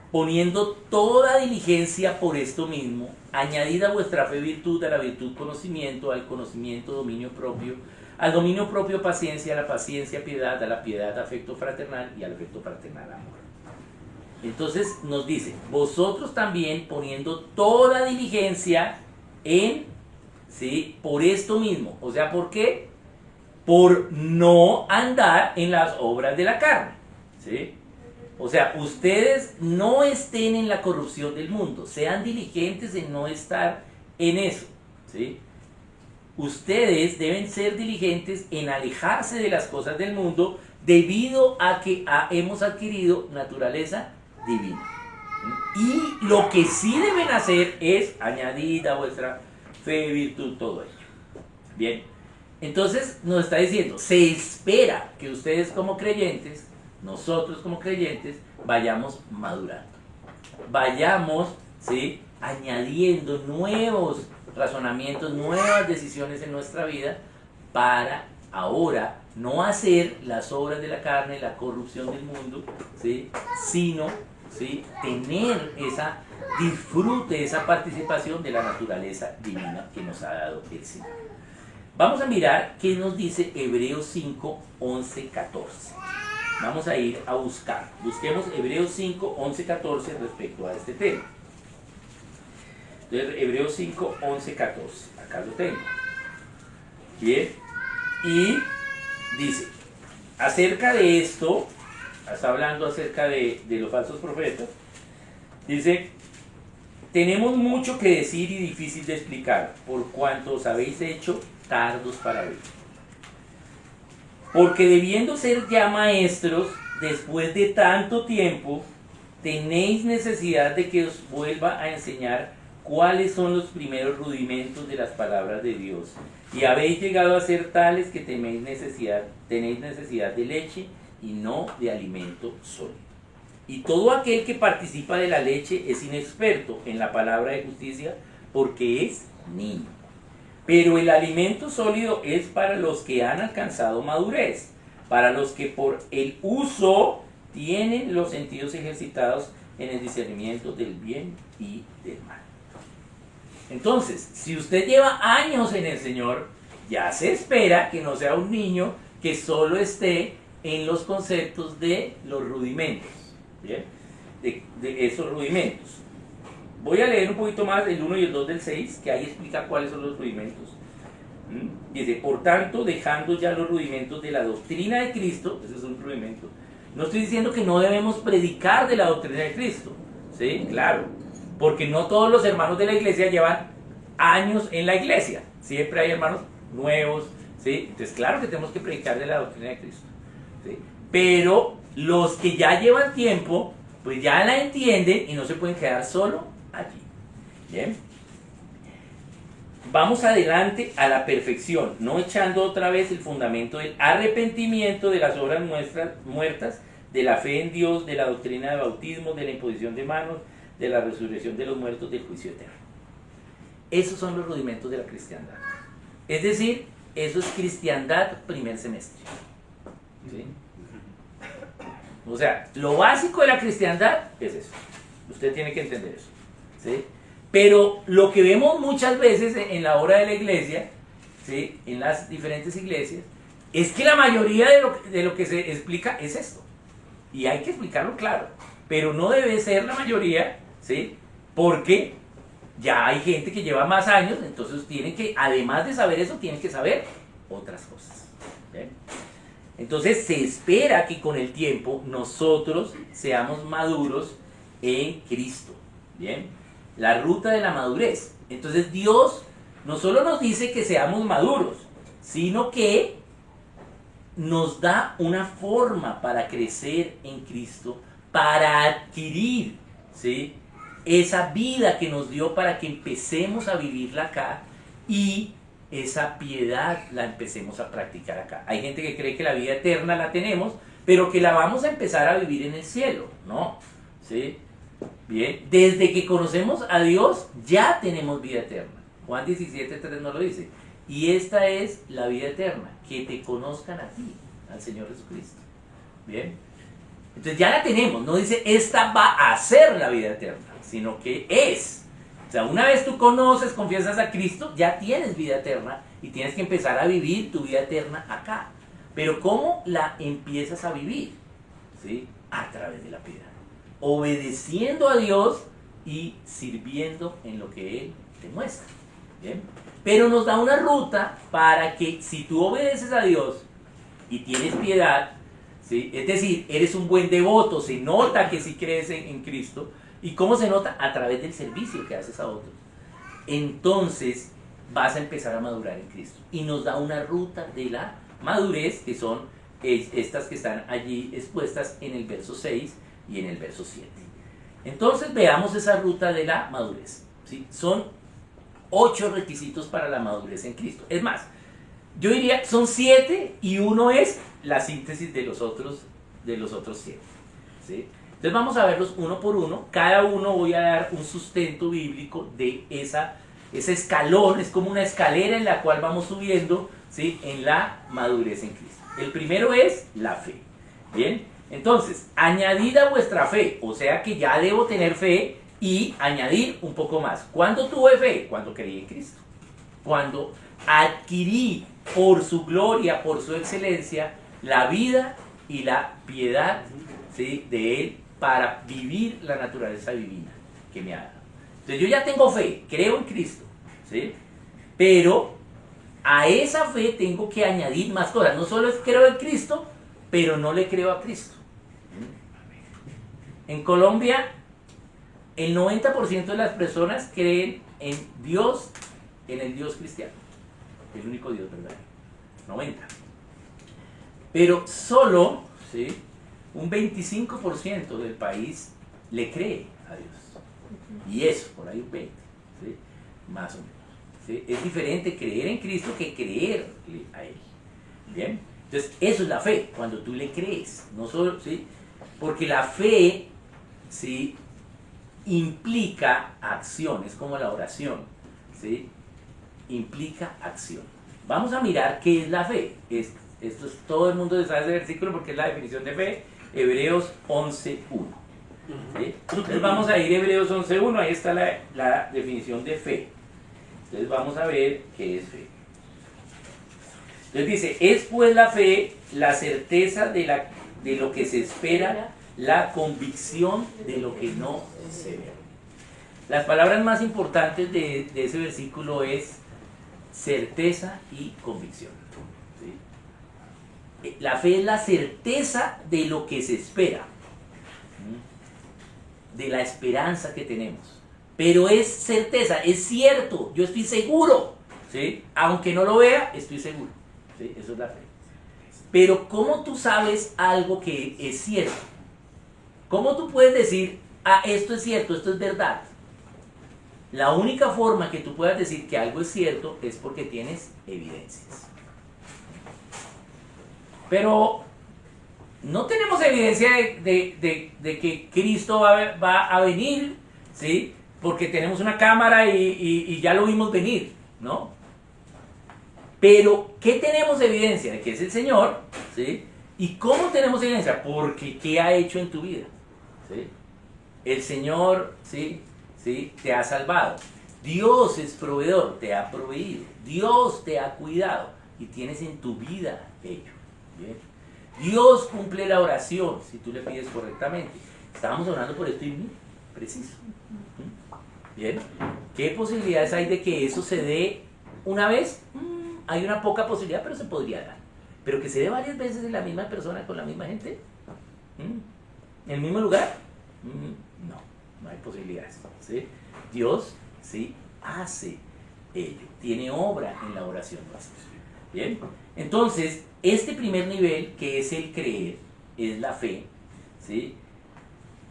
poniendo toda diligencia por esto mismo, añadid a vuestra fe virtud, a la virtud conocimiento, al conocimiento dominio propio, al dominio propio paciencia, a la paciencia piedad, a la piedad afecto fraternal y al afecto fraternal amor. Entonces nos dice, vosotros también poniendo toda diligencia en, ¿sí?, por esto mismo. O sea, ¿por qué? Por no andar en las obras de la carne, ¿sí? O sea, ustedes no estén en la corrupción del mundo, sean diligentes en no estar en eso, ¿sí? Ustedes deben ser diligentes en alejarse de las cosas del mundo debido a que hemos adquirido naturaleza divina. Y lo que sí deben hacer es añadir a vuestra fe, virtud, todo ello. Bien, entonces nos está diciendo, se espera que ustedes como creyentes, nosotros como creyentes, vayamos madurando, vayamos, ¿sí?, añadiendo nuevos razonamientos, nuevas decisiones en nuestra vida para ahora no hacer las obras de la carne, la corrupción del mundo, ¿sí?, sino, ¿sí?, tener esa disfrute, esa participación de la naturaleza divina que nos ha dado el Señor. Vamos a mirar qué nos dice Hebreos 5, 11, 14. Vamos a ir a buscar. Busquemos Hebreos 5, 11, 14 respecto a este tema. Entonces, Hebreos 5, 11, 14. Acá lo tengo. Bien. Y dice, acerca de esto, está hablando acerca de los falsos profetas, dice, tenemos mucho que decir y difícil de explicar, por cuanto os habéis hecho tardos para ver. Porque debiendo ser ya maestros, después de tanto tiempo, tenéis necesidad de que os vuelva a enseñar cuáles son los primeros rudimentos de las palabras de Dios. Y habéis llegado a ser tales que tenéis necesidad de leche y no de alimento sólido. Y todo aquel que participa de la leche es inexperto en la palabra de justicia, porque es niño. Pero el alimento sólido es para los que han alcanzado madurez, para los que por el uso tienen los sentidos ejercitados en el discernimiento del bien y del mal. Entonces, si usted lleva años en el Señor, ya se espera que no sea un niño que solo esté en los conceptos de los rudimentos, ¿bien? De esos rudimentos. Voy a leer un poquito más el 1 y el 2 del 6, que ahí explica cuáles son los rudimentos. Dice, por tanto, dejando ya los rudimentos de la doctrina de Cristo, ese es un rudimento. No estoy diciendo que no debemos predicar de la doctrina de Cristo, ¿sí? Claro, porque no todos los hermanos de la iglesia llevan años en la iglesia, siempre hay hermanos nuevos, ¿sí? Entonces claro que tenemos que predicar de la doctrina de Cristo, ¿sí? Pero los que ya llevan tiempo, pues ya la entienden y no se pueden quedar solo allí. Bien, vamos adelante a la perfección, no echando otra vez el fundamento del arrepentimiento de las obras muertas, de la fe en Dios, de la doctrina de bautismo, de la imposición de manos, de la resurrección de los muertos, del juicio eterno. Esos son los rudimentos de la cristiandad. Es decir, eso es cristiandad primer semestre, ¿sí? O sea, lo básico de la cristiandad es eso. Usted tiene que entender eso, ¿sí? Pero lo que vemos muchas veces en la obra de la iglesia, ¿sí? En las diferentes iglesias, es que la mayoría de lo que se explica es esto. Y hay que explicarlo claro. Pero no debe ser la mayoría, ¿sí? Porque ya hay gente que lleva más años, entonces tienen que, además de saber eso, tienen que saber otras cosas. ¿Bien? Entonces se espera que con el tiempo nosotros seamos maduros en Cristo. ¿Bien? La ruta de la madurez. Entonces Dios no solo nos dice que seamos maduros, sino que nos da una forma para crecer en Cristo, para adquirir, ¿sí?, esa vida que nos dio para que empecemos a vivirla acá y esa piedad la empecemos a practicar acá. Hay gente que cree que la vida eterna la tenemos, pero que la vamos a empezar a vivir en el cielo, ¿no? ¿Sí? Bien, desde que conocemos a Dios ya tenemos vida eterna. Juan 17:3 nos lo dice. Y esta es la vida eterna, que te conozcan a ti, al Señor Jesucristo. Bien, entonces ya la tenemos, no dice esta va a ser la vida eterna, sino que es. O sea, una vez tú conoces, confiesas a Cristo, ya tienes vida eterna y tienes que empezar a vivir tu vida eterna acá. Pero ¿cómo la empiezas a vivir? ¿Sí? A través de la piedad, obedeciendo a Dios y sirviendo en lo que Él te muestra. ¿Bien? Pero nos da una ruta para que si tú obedeces a Dios y tienes piedad, ¿sí?, es decir, eres un buen devoto, se nota que sí crees en Cristo. ¿Y cómo se nota? A través del servicio que haces a otros. Entonces vas a empezar a madurar en Cristo. Y nos da una ruta de la madurez, que son estas que están allí expuestas en el verso 6 y en el verso 7. Entonces veamos esa ruta de la madurez, ¿sí? Son 8 requisitos para la madurez en Cristo. Es más, yo diría son 7 y uno es la síntesis de los otros 7, ¿sí? Entonces vamos a verlos uno por uno. Cada uno voy a dar un sustento bíblico de ese escalón. Es como una escalera en la cual vamos subiendo, ¿sí?, en la madurez en Cristo. El primero es la fe. Bien, entonces, añadid a vuestra fe, o sea que ya debo tener fe y añadir un poco más. ¿Cuándo tuve fe? Cuando creí en Cristo. cuando adquirí por su gloria, por su excelencia, la vida y la piedad, ¿sí?, de Él para vivir la naturaleza divina que me ha dado. Entonces yo ya tengo fe, creo en Cristo, ¿sí? Pero a esa fe tengo que añadir más cosas. No solo es creo en Cristo, pero no le creo a Cristo. En Colombia, el 90% de las personas creen en Dios, en el Dios cristiano. El único Dios verdadero. 90%. Pero solo, ¿sí?, un 25% del país le cree a Dios. Y eso, por ahí un 20%, ¿sí?, más o menos. ¿Sí? Es diferente creer en Cristo que creerle a Él. ¿Bien? Entonces, eso es la fe, cuando tú le crees. No solo, ¿sí?, porque la fe, ¿sí?, implica acción, es como la oración, ¿sí?, implica acción. Vamos a mirar qué es la fe. Esto es, todo el mundo sabe ese versículo porque es la definición de fe, Hebreos 11.1. ¿Sí? Entonces vamos a ir a Hebreos 11.1, ahí está la definición de fe. Entonces vamos a ver qué es fe. Entonces dice, es pues la fe la certeza de lo que se espera, la convicción de lo que no se ve. Las palabras más importantes de ese versículo es certeza y convicción. ¿Sí? La fe es la certeza de lo que se espera, de la esperanza que tenemos. Pero es certeza, es cierto, yo estoy seguro, ¿sí?, aunque no lo vea, estoy seguro, ¿sí?, eso es la fe. Pero ¿cómo tú sabes algo que es cierto? ¿Cómo tú puedes decir, esto es cierto, esto es verdad? La única forma que tú puedas decir que algo es cierto es porque tienes evidencias. Pero no tenemos evidencia de que Cristo va a venir, ¿sí?, porque tenemos una cámara y ya lo vimos venir, ¿no? Pero, ¿qué tenemos evidencia? De que es el Señor, ¿sí? ¿Y cómo tenemos evidencia? Porque ¿qué ha hecho en tu vida? ¿Sí? El Señor, ¿sí?, te ha salvado. Dios es proveedor, te ha proveído. Dios te ha cuidado y tienes en tu vida ello. ¿Bien? Dios cumple la oración si tú le pides correctamente. Estábamos orando por esto y preciso. Bien, ¿qué posibilidades hay de que eso se dé una vez? Hay una poca posibilidad, pero se podría dar. Pero que se dé varias veces en la misma persona, con la misma gente, ¿en el mismo lugar? No hay posibilidades, ¿sí? Dios, ¿sí?, hace ello, tiene obra en la oración nuestra. Bien, entonces, este primer nivel, que es el creer, es la fe, ¿sí?,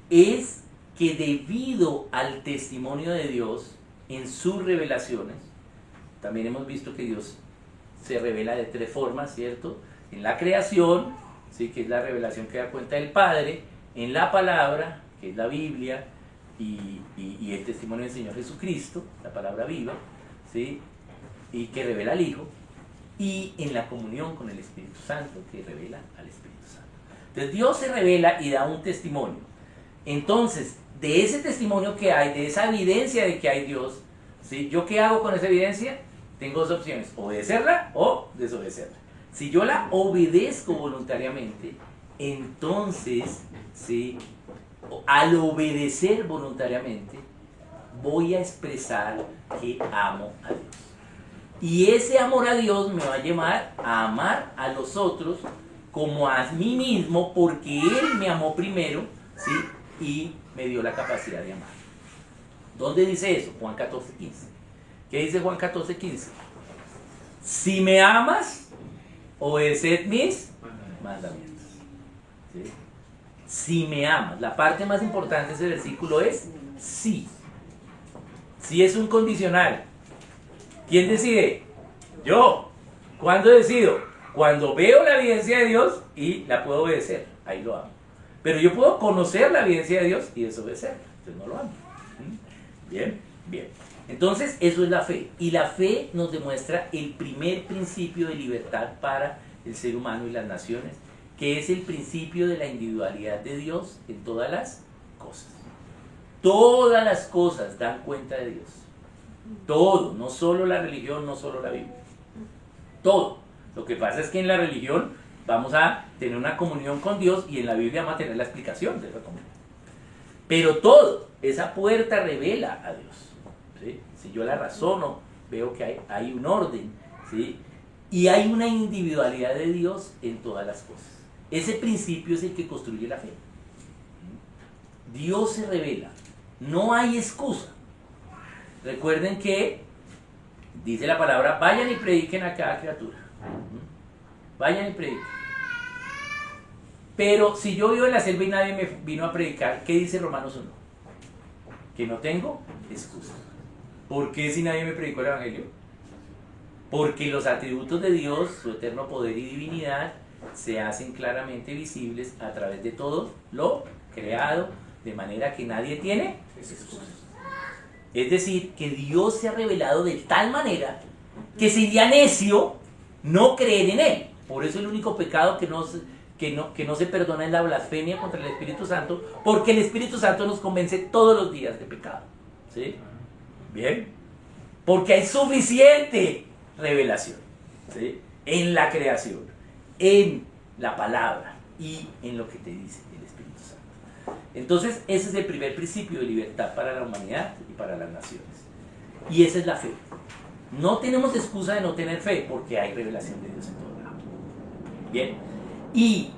es que debido al testimonio de Dios en sus revelaciones, también hemos visto que Dios se revela de tres formas, ¿cierto? En la creación, ¿sí?, que es la revelación que da cuenta del Padre, en la palabra, que es la Biblia, y el testimonio del Señor Jesucristo, la palabra viva, ¿sí?, y que revela al Hijo, y en la comunión con el Espíritu Santo, que revela al Espíritu Santo. Entonces Dios se revela y da un testimonio. Entonces, de ese testimonio que hay, de esa evidencia de que hay Dios, ¿sí?, ¿yo qué hago con esa evidencia? Tengo dos opciones, obedecerla o desobedecerla. Si yo la obedezco voluntariamente, entonces, ¿sí?, al obedecer voluntariamente, voy a expresar que amo a Dios. Y ese amor a Dios me va a llevar a amar a los otros como a mí mismo, porque Él me amó primero, ¿sí?, y me dio la capacidad de amar. ¿Dónde dice eso? Juan 14:15. ¿Qué dice Juan 14:15? Si me amas, obedeced mis mandamientos. ¿Sí? Si me amas. La parte más importante de ese versículo es sí. Sí es un condicional. ¿Quién decide? Yo. ¿Cuándo decido? Cuando veo la evidencia de Dios y la puedo obedecer. Ahí lo amo. Pero yo puedo conocer la evidencia de Dios y desobedecerla. Entonces no lo amo. Bien, bien. Entonces eso es la fe. Y la fe nos demuestra el primer principio de libertad para el ser humano y las naciones, que es el principio de la individualidad de Dios en todas las cosas. Todas las cosas dan cuenta de Dios. Todo, no solo la religión, no solo la Biblia. Todo. Lo que pasa es que en la religión vamos a tener una comunión con Dios y en la Biblia vamos a tener la explicación de esa comunión. Pero todo, esa puerta revela a Dios, ¿sí? Si yo la razono, veo que hay un orden, ¿sí? Y hay una individualidad de Dios en todas las cosas. Ese principio es el que construye la fe. Dios se revela, no hay excusa. Recuerden que dice la palabra, vayan y prediquen a cada criatura. Vayan y prediquen. Pero si yo vivo en la selva y nadie me vino a predicar, ¿qué dice Romanos 1? Que no tengo excusa. ¿Por qué si nadie me predicó el Evangelio? Porque los atributos de Dios, su eterno poder y divinidad, se hacen claramente visibles a través de todo lo creado, de manera que nadie tiene excusa. Es decir, que Dios se ha revelado de tal manera que sería necio no creer en Él. Por eso el único pecado que no se perdona es la blasfemia contra el Espíritu Santo, porque el Espíritu Santo nos convence todos los días de pecado. ¿Sí? Bien. Porque hay suficiente revelación, ¿sí? En la creación, en la palabra y en lo que te dice el Espíritu Santo. Entonces, ese es el primer principio de libertad para la humanidad y para las naciones. Y esa es la fe. No tenemos excusa de no tener fe porque hay revelación de Dios en todo lado. Bien. Y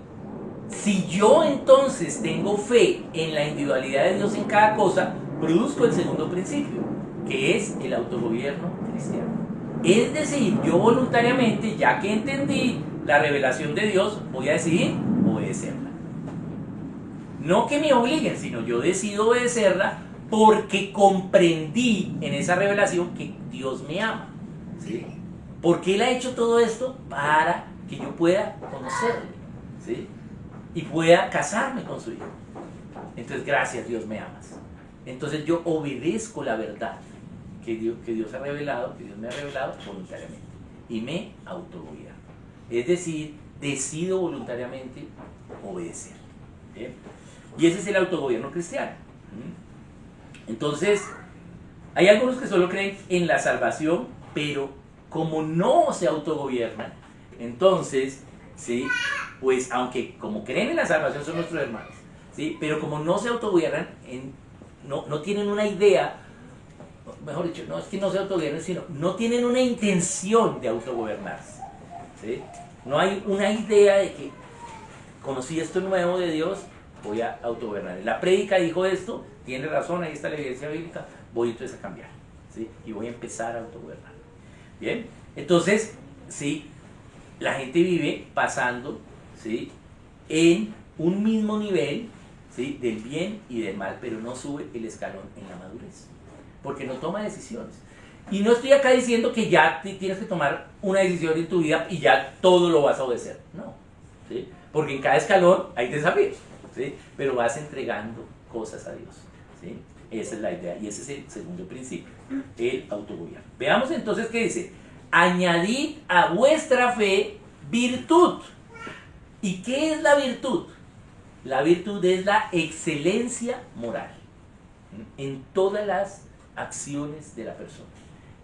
si yo entonces tengo fe en la individualidad de Dios en cada cosa, produzco el segundo principio, que es el autogobierno cristiano. Es decir, yo voluntariamente, ya que entendí la revelación de Dios, voy a decidir obedecerla. No que me obliguen, sino yo decido obedecerla porque comprendí en esa revelación que Dios me ama. ¿Sí? Porque Él ha hecho todo esto para que yo pueda conocerle, ¿sí? Y pueda casarme con su hijo. Entonces, gracias, Dios me amas. Entonces yo obedezco la verdad que Dios ha revelado, que Dios me ha revelado voluntariamente. Y me autogobierno. Es decir, decido voluntariamente obedecer. ¿Bien? Y ese es el autogobierno cristiano. Entonces, hay algunos que solo creen en la salvación, pero como no se autogobiernan, entonces, ¿sí? Pues aunque como creen en la salvación son nuestros hermanos, ¿sí? Pero como no se autogobiernan, no tienen una idea, mejor dicho, no es que no se autogobiernen, sino no tienen una intención de autogobernarse, ¿sí? No hay una idea de que conocí esto nuevo de Dios, voy a autogobernar. La prédica dijo esto, tiene razón, ahí está la evidencia bíblica, voy entonces a cambiar, ¿sí? Y voy a empezar a autogobernar. Bien, entonces, ¿sí? La gente vive pasando, ¿sí? En un mismo nivel, ¿sí? Del bien y del mal, pero no sube el escalón en la madurez, porque no toma decisiones. Y no estoy acá diciendo que ya tienes que tomar una decisión en tu vida y ya todo lo vas a obedecer, no, ¿sí? Porque en cada escalón hay desafíos, ¿sí? Pero vas entregando cosas a Dios, ¿sí? Esa es la idea y ese es el segundo principio, el autogobierno. Veamos entonces qué dice: añadid a vuestra fe virtud. ¿Y qué es la virtud? La virtud es la excelencia moral en todas las acciones de la persona.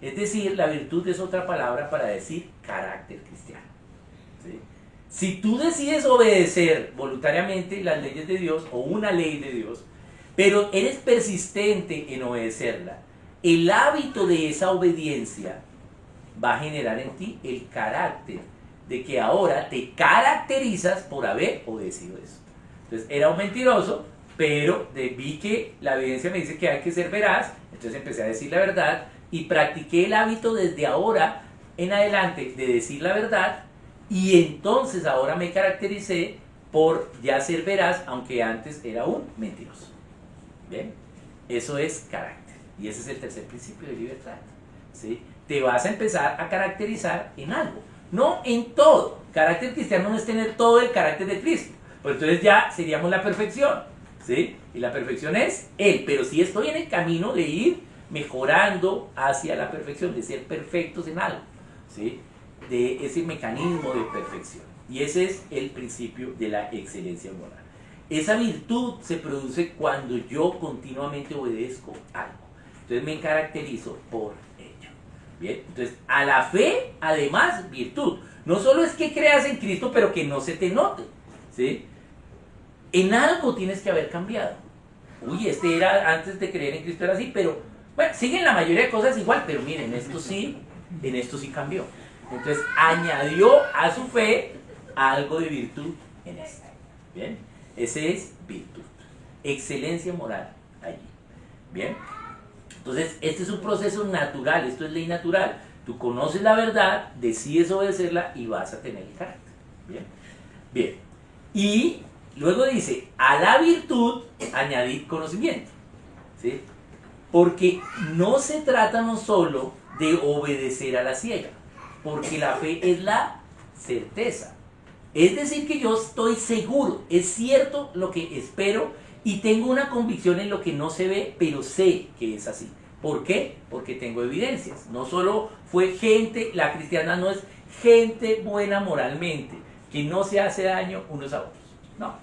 Es decir, la virtud es otra palabra para decir carácter cristiano, ¿sí? Si tú decides obedecer voluntariamente las leyes de Dios o una ley de Dios, pero eres persistente en obedecerla, el hábito de esa obediencia va a generar en ti el carácter de que ahora te caracterizas por haber obedecido eso. Entonces, era un mentiroso, pero vi que la evidencia me dice que hay que ser veraz, entonces empecé a decir la verdad y practiqué el hábito desde ahora en adelante de decir la verdad, y entonces ahora me caractericé por ya ser veraz, aunque antes era un mentiroso. ¿Bien? Eso es carácter, y ese es el tercer principio de libertad, ¿sí? Te vas a empezar a caracterizar en algo, no en todo. Carácter cristiano no es tener todo el carácter de Cristo, pues entonces ya seríamos la perfección, ¿sí? Y la perfección es Él, pero sí estoy en el camino de ir mejorando hacia la perfección, de ser perfectos en algo, ¿sí? De ese mecanismo de perfección. Y ese es el principio de la excelencia moral. Esa virtud se produce cuando yo continuamente obedezco algo. Entonces me caracterizo por Bien, entonces a la fe, además, virtud. No solo es que creas en Cristo, pero que no se te note, ¿sí? En algo tienes que haber cambiado. Uy, este era, antes de creer en Cristo era así, pero, bueno, siguen la mayoría de cosas igual, pero miren, en esto sí cambió. Entonces añadió a su fe algo de virtud en este. Bien, ese es virtud, excelencia moral allí. Bien, entonces este es un proceso natural, esto es ley natural. Tú conoces la verdad, decides obedecerla y vas a tener el carácter. Bien, bien. Y luego dice, a la virtud añadir conocimiento, ¿sí? Porque no se trata no solo de obedecer a la ciega, porque la fe es la certeza. Es decir, que yo estoy seguro, es cierto lo que espero y tengo una convicción en lo que no se ve, pero sé que es así. ¿Por qué? Porque tengo evidencias. No solo fue gente, la cristiana no es gente buena moralmente, que no se hace daño unos a otros. No.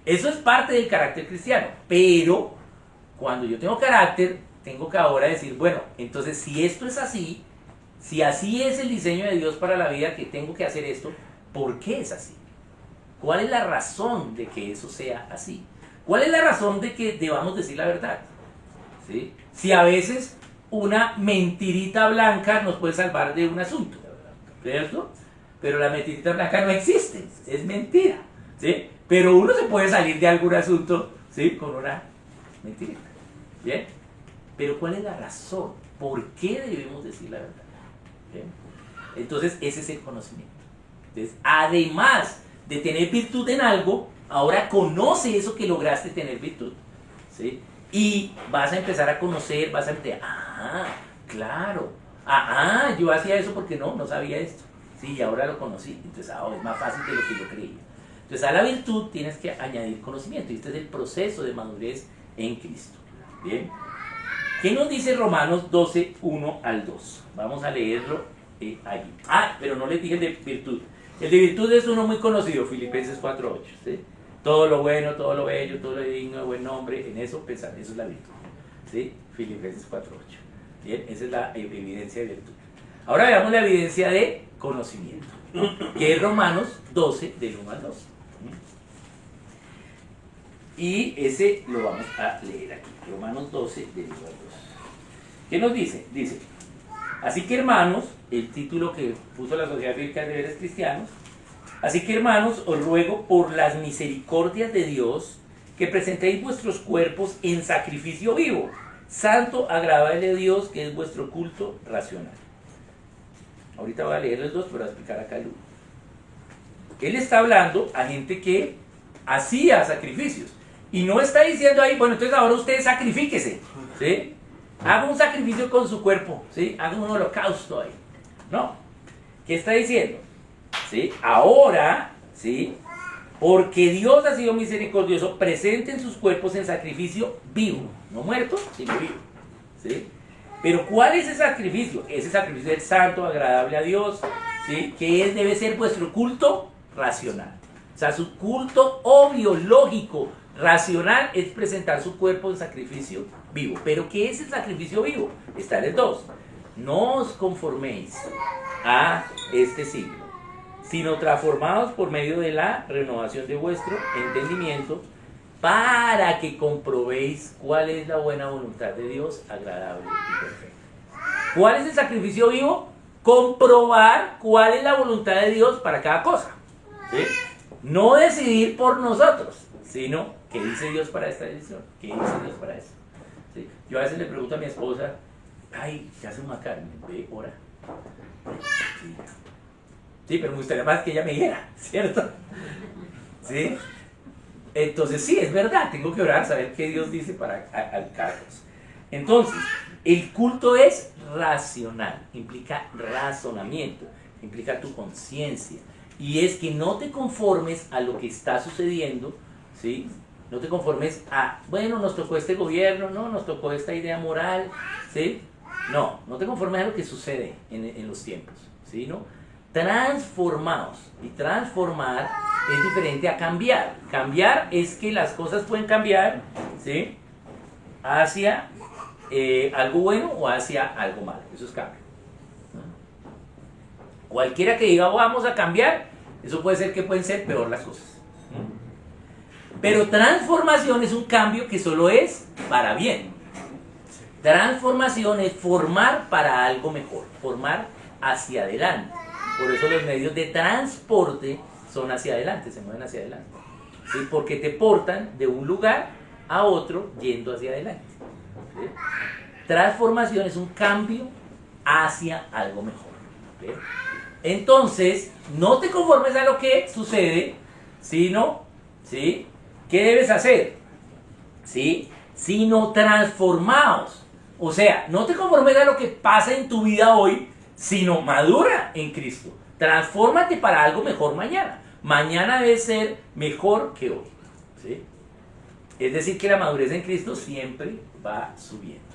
Eso es parte del carácter cristiano, pero cuando yo tengo carácter, tengo que ahora decir, bueno, entonces si esto es así, si así es el diseño de Dios para la vida, que tengo que hacer esto, ¿por qué es así? ¿Cuál es la razón de que eso sea así? ¿Cuál es la razón de que debamos decir la verdad? ¿Sí? Si a veces una mentirita blanca nos puede salvar de un asunto, ¿cierto? Pero la mentirita blanca no existe, es mentira, ¿sí? Pero uno se puede salir de algún asunto, ¿sí? Con una mentirita, ¿bien? Pero ¿cuál es la razón? ¿Por qué debemos decir la verdad? ¿Bien? Entonces ese es el conocimiento. Entonces, además de tener virtud en algo, ahora conoce eso que lograste tener virtud, ¿sí? Y vas a empezar a conocer, vas a empezar, claro, yo hacía eso porque no sabía esto, sí, y ahora lo conocí, entonces es más fácil de lo que yo creía. Entonces a la virtud tienes que añadir conocimiento, y este es el proceso de madurez en Cristo. Bien, ¿qué nos dice Romanos 12, 1 al 2? Vamos a leerlo allí. Pero no les dije el de virtud. El de virtud es uno muy conocido, Filipenses 4, 8, ¿sí? Todo lo bueno, todo lo bello, todo lo digno, de buen nombre, en eso pensar, eso es la virtud, ¿sí? Filipenses 4, 8. Bien, esa es la evidencia de virtud. Ahora veamos la evidencia de conocimiento, que es Romanos 12, del 1 al 2. Y ese lo vamos a leer aquí, Romanos 12, del 1 al 2. ¿Qué nos dice? Dice, así que hermanos, el título que puso la Sociedad Bíblica de Deberes Cristianos, así que hermanos, os ruego por las misericordias de Dios que presentéis vuestros cuerpos en sacrificio vivo, santo, agradable a Dios, que es vuestro culto racional. Ahorita voy a leer los dos, pero voy a explicar acá el uno. Él está hablando a gente que hacía sacrificios. Y no está diciendo ahí, bueno, entonces ahora usted sacrifíquese, ¿sí? Haga un sacrificio con su cuerpo, ¿sí? Haga un holocausto ahí. No. ¿Qué está diciendo? ¿Sí? Ahora, ¿sí? Porque Dios ha sido misericordioso, presenten sus cuerpos en sacrificio vivo, no muerto, sino vivo, ¿sí? Pero ¿cuál es ese sacrificio? Ese sacrificio es santo, agradable a Dios, ¿sí? Que debe ser vuestro culto racional. O sea, su culto biológico, racional, es presentar su cuerpo en sacrificio vivo. ¿Pero qué es el sacrificio vivo? Está en el 2. No os conforméis a este siglo, sino transformados por medio de la renovación de vuestro entendimiento, para que comprobéis cuál es la buena voluntad de Dios, agradable y perfecta. ¿Cuál es el sacrificio vivo? Comprobar cuál es la voluntad de Dios para cada cosa, ¿sí? No decidir por nosotros, sino qué dice Dios para esta decisión, qué dice Dios para esto, ¿sí? Yo a veces le pregunto a mi esposa, ¿qué hace una carne? ¿Ve? ¿Ora? Sí, pero me gustaría más que ella me dijera, ¿cierto? ¿Sí? Entonces sí, es verdad, tengo que orar, saber qué Dios dice para cada cosa. Entonces, el culto es racional, implica razonamiento, implica tu conciencia, y es que no te conformes a lo que está sucediendo, ¿sí? No te conformes a, bueno, nos tocó este gobierno, no, nos tocó esta idea moral, ¿sí? No te conformes a lo que sucede en los tiempos, ¿sí? ¿No? Transformados, y transformar es diferente a cambiar. Cambiar es que las cosas pueden cambiar, ¿sí? Hacia algo bueno o hacia algo malo, eso es cambio. Cualquiera que diga, vamos a cambiar, eso puede ser que pueden ser peor las cosas. Pero transformación es un cambio que solo es para bien. Transformación es formar para algo mejor, formar hacia adelante. Por eso los medios de transporte son hacia adelante, se mueven hacia adelante. ¿Sí? Porque te portan de un lugar a otro yendo hacia adelante. ¿Sí? Transformación es un cambio hacia algo mejor. ¿Sí? Entonces, no te conformes a lo que sucede, sino, ¿sí? ¿Qué debes hacer? ¿Sí? Sino transformaos. O sea, no te conformes a lo que pasa en tu vida hoy, sino madura en Cristo. Transfórmate para algo mejor mañana. Mañana debe ser mejor que hoy. ¿Sí? Es decir, que la madurez en Cristo siempre va subiendo.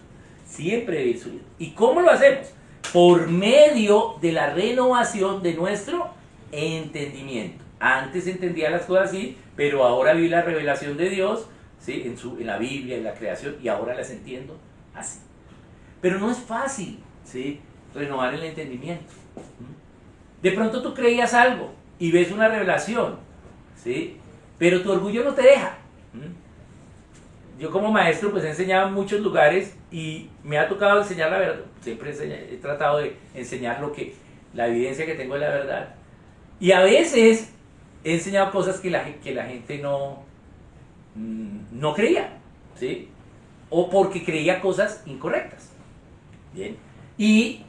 Siempre debe ir subiendo. ¿Y cómo lo hacemos? Por medio de la renovación de nuestro entendimiento. Antes entendía las cosas así, pero ahora vi la revelación de Dios, ¿sí? en la Biblia, en la creación, y ahora las entiendo así. Pero no es fácil, ¿sí? Renovar el entendimiento. De pronto tú creías algo y ves una revelación, ¿sí? Pero tu orgullo no te deja. Yo como maestro pues he enseñado en muchos lugares y me ha tocado enseñar la verdad. Siempre he tratado de enseñar la evidencia que tengo de la verdad. Y a veces he enseñado cosas que la gente no creía, ¿sí? O porque creía cosas incorrectas. Bien. Y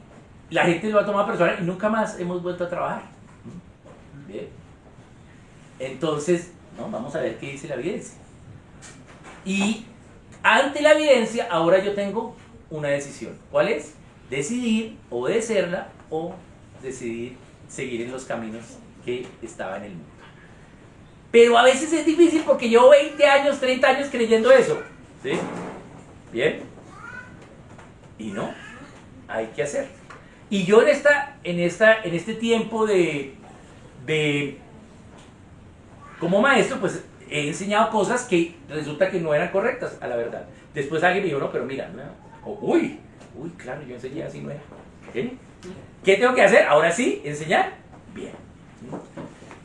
la gente lo ha tomado personal y nunca más hemos vuelto a trabajar. Bien. Entonces, ¿no? Vamos a ver qué dice la evidencia. Y ante la evidencia, ahora yo tengo una decisión. ¿Cuál es? Decidir obedecerla o decidir seguir en los caminos que estaba en el mundo. Pero a veces es difícil porque llevo 20 años, 30 años creyendo eso. ¿Sí? ¿Bien? Y no, hay que hacer. Y yo en este tiempo como maestro, pues he enseñado cosas que resulta que no eran correctas a la verdad. Después alguien me dijo, no, pero mira, no. Uy, claro, yo enseñé así, no era. ¿Qué tengo que hacer? Ahora sí, enseñar bien.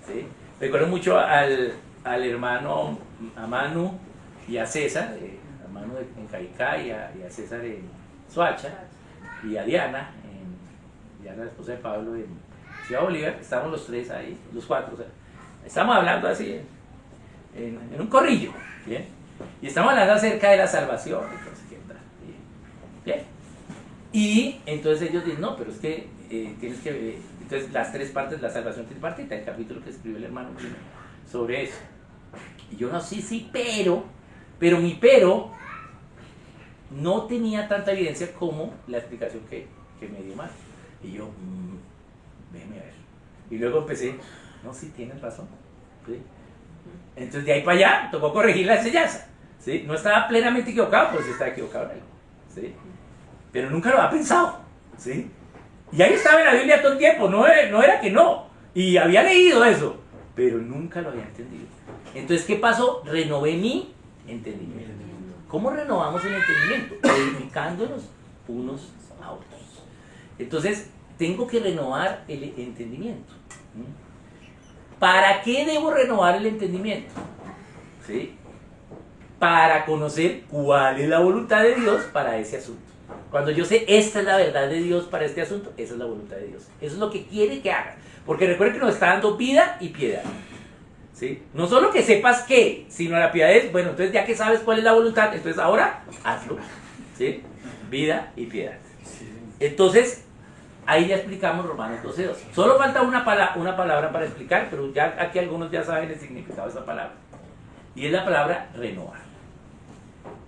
¿Sí? Recuerdo mucho al hermano, a Manu y a César, a Manu en Caicá y a César en Soacha, y a Diana, la esposa de Pablo en Ciudad Bolívar. Estamos los tres ahí, los cuatro. O sea, estamos hablando así en un corrillo, ¿bien? Y estamos hablando acerca de la salvación. ¿Bien? Y entonces ellos dicen, no, pero es que tienes que ver. Entonces las tres partes de la salvación tienen parte, el capítulo que escribió el hermano primero sobre eso. Y yo no, sí, pero mi no tenía tanta evidencia como la explicación que me dio mal. Y yo, déjeme ver. Y luego empecé, no, sí, tienes razón. ¿Sí? Entonces de ahí para allá tocó corregir la enseñanza. ¿Sí? No estaba plenamente equivocado, pues estaba equivocado en algo. ¿Sí? Pero nunca lo había pensado. ¿Sí? Y ahí estaba en la Biblia todo el tiempo, no era que no. Y había leído eso, pero nunca lo había entendido. Entonces, ¿qué pasó? Renové mi entendimiento. ¿Cómo renovamos el entendimiento? Edificándonos unos a otros. Entonces, tengo que renovar el entendimiento. ¿Para qué debo renovar el entendimiento? ¿Sí? Para conocer cuál es la voluntad de Dios para ese asunto. Cuando yo sé, esta es la verdad de Dios para este asunto, esa es la voluntad de Dios. Eso es lo que quiere que haga. Porque recuerden que nos está dando vida y piedad. ¿Sí? No solo que sepas qué, sino la piedad es, bueno, entonces ya que sabes cuál es la voluntad, entonces ahora hazlo. ¿Sí? Vida y piedad. Entonces, ahí ya explicamos Romanos 12:2. Solo falta una palabra para explicar, pero ya aquí algunos ya saben el significado de esa palabra. Y es la palabra renovar.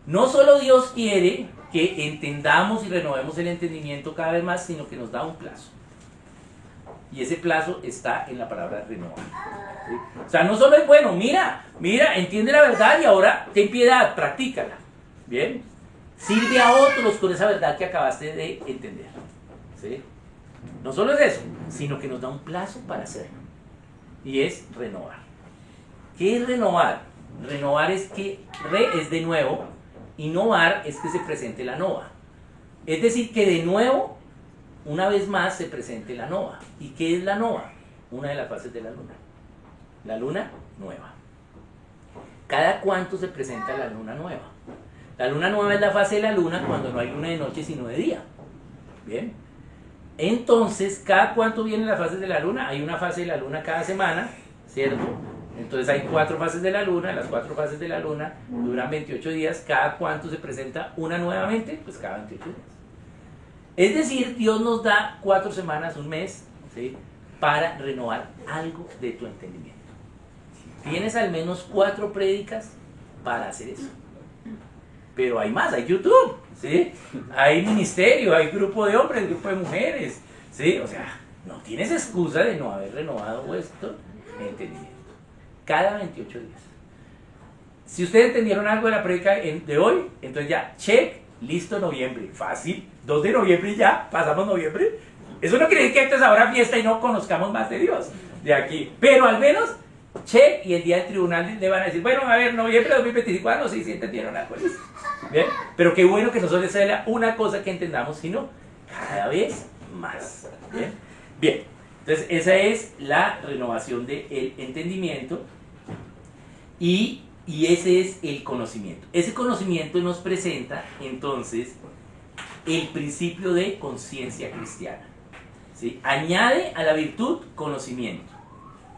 No solo Dios quiere que entendamos y renovemos el entendimiento cada vez más, sino que nos da un plazo. Y ese plazo está en la palabra renovar. ¿Sí? O sea, no solo es bueno, mira, entiende la verdad y ahora ten piedad, practícala. ¿Bien? Sirve a otros con esa verdad que acabaste de entender. ¿Sí? No solo es eso, sino que nos da un plazo para hacerlo. Y es renovar. ¿Qué es renovar? Renovar es que es de nuevo, y novar es que se presente la nova. Es decir, que de nuevo una vez más se presente la nova. ¿Y qué es la nova? Una de las fases de la luna. La luna nueva. ¿Cada cuánto se presenta la luna nueva? La luna nueva es la fase de la luna cuando no hay luna de noche sino de día. Bien. Entonces, ¿cada cuánto vienen las fases de la luna? Hay una fase de la luna cada semana, ¿cierto? Entonces hay 4 fases de la luna, las 4 fases de la luna duran 28 días. ¿Cada cuánto se presenta una nuevamente? Pues cada 28 días. Es decir, Dios nos da 4 semanas, un mes, ¿sí?, para renovar algo de tu entendimiento. Tienes al menos 4 prédicas para hacer eso. Pero hay más, hay YouTube, ¿sí? Hay ministerio, hay grupo de hombres, grupo de mujeres, ¿sí? O sea, no tienes excusa de no haber renovado vuestro entendimiento. Cada 28 días. Si ustedes entendieron algo de la prédica de hoy, entonces ya, check, listo, noviembre. Fácil, 2 de noviembre y ya, pasamos noviembre. Eso no quiere decir que entonces ahora fiesta y no conozcamos más de Dios de aquí. Pero al menos, check, y el día del tribunal le van a decir, bueno, a ver, noviembre de 2025, no sé si entendieron algo. ¿Bien? Pero qué bueno que no solo sea una cosa que entendamos, sino cada vez más. ¿Bien? Bien, entonces esa es la renovación del entendimiento. Y ese es el conocimiento. Ese conocimiento nos presenta entonces el principio de conciencia cristiana, ¿sí? Añade a la virtud conocimiento.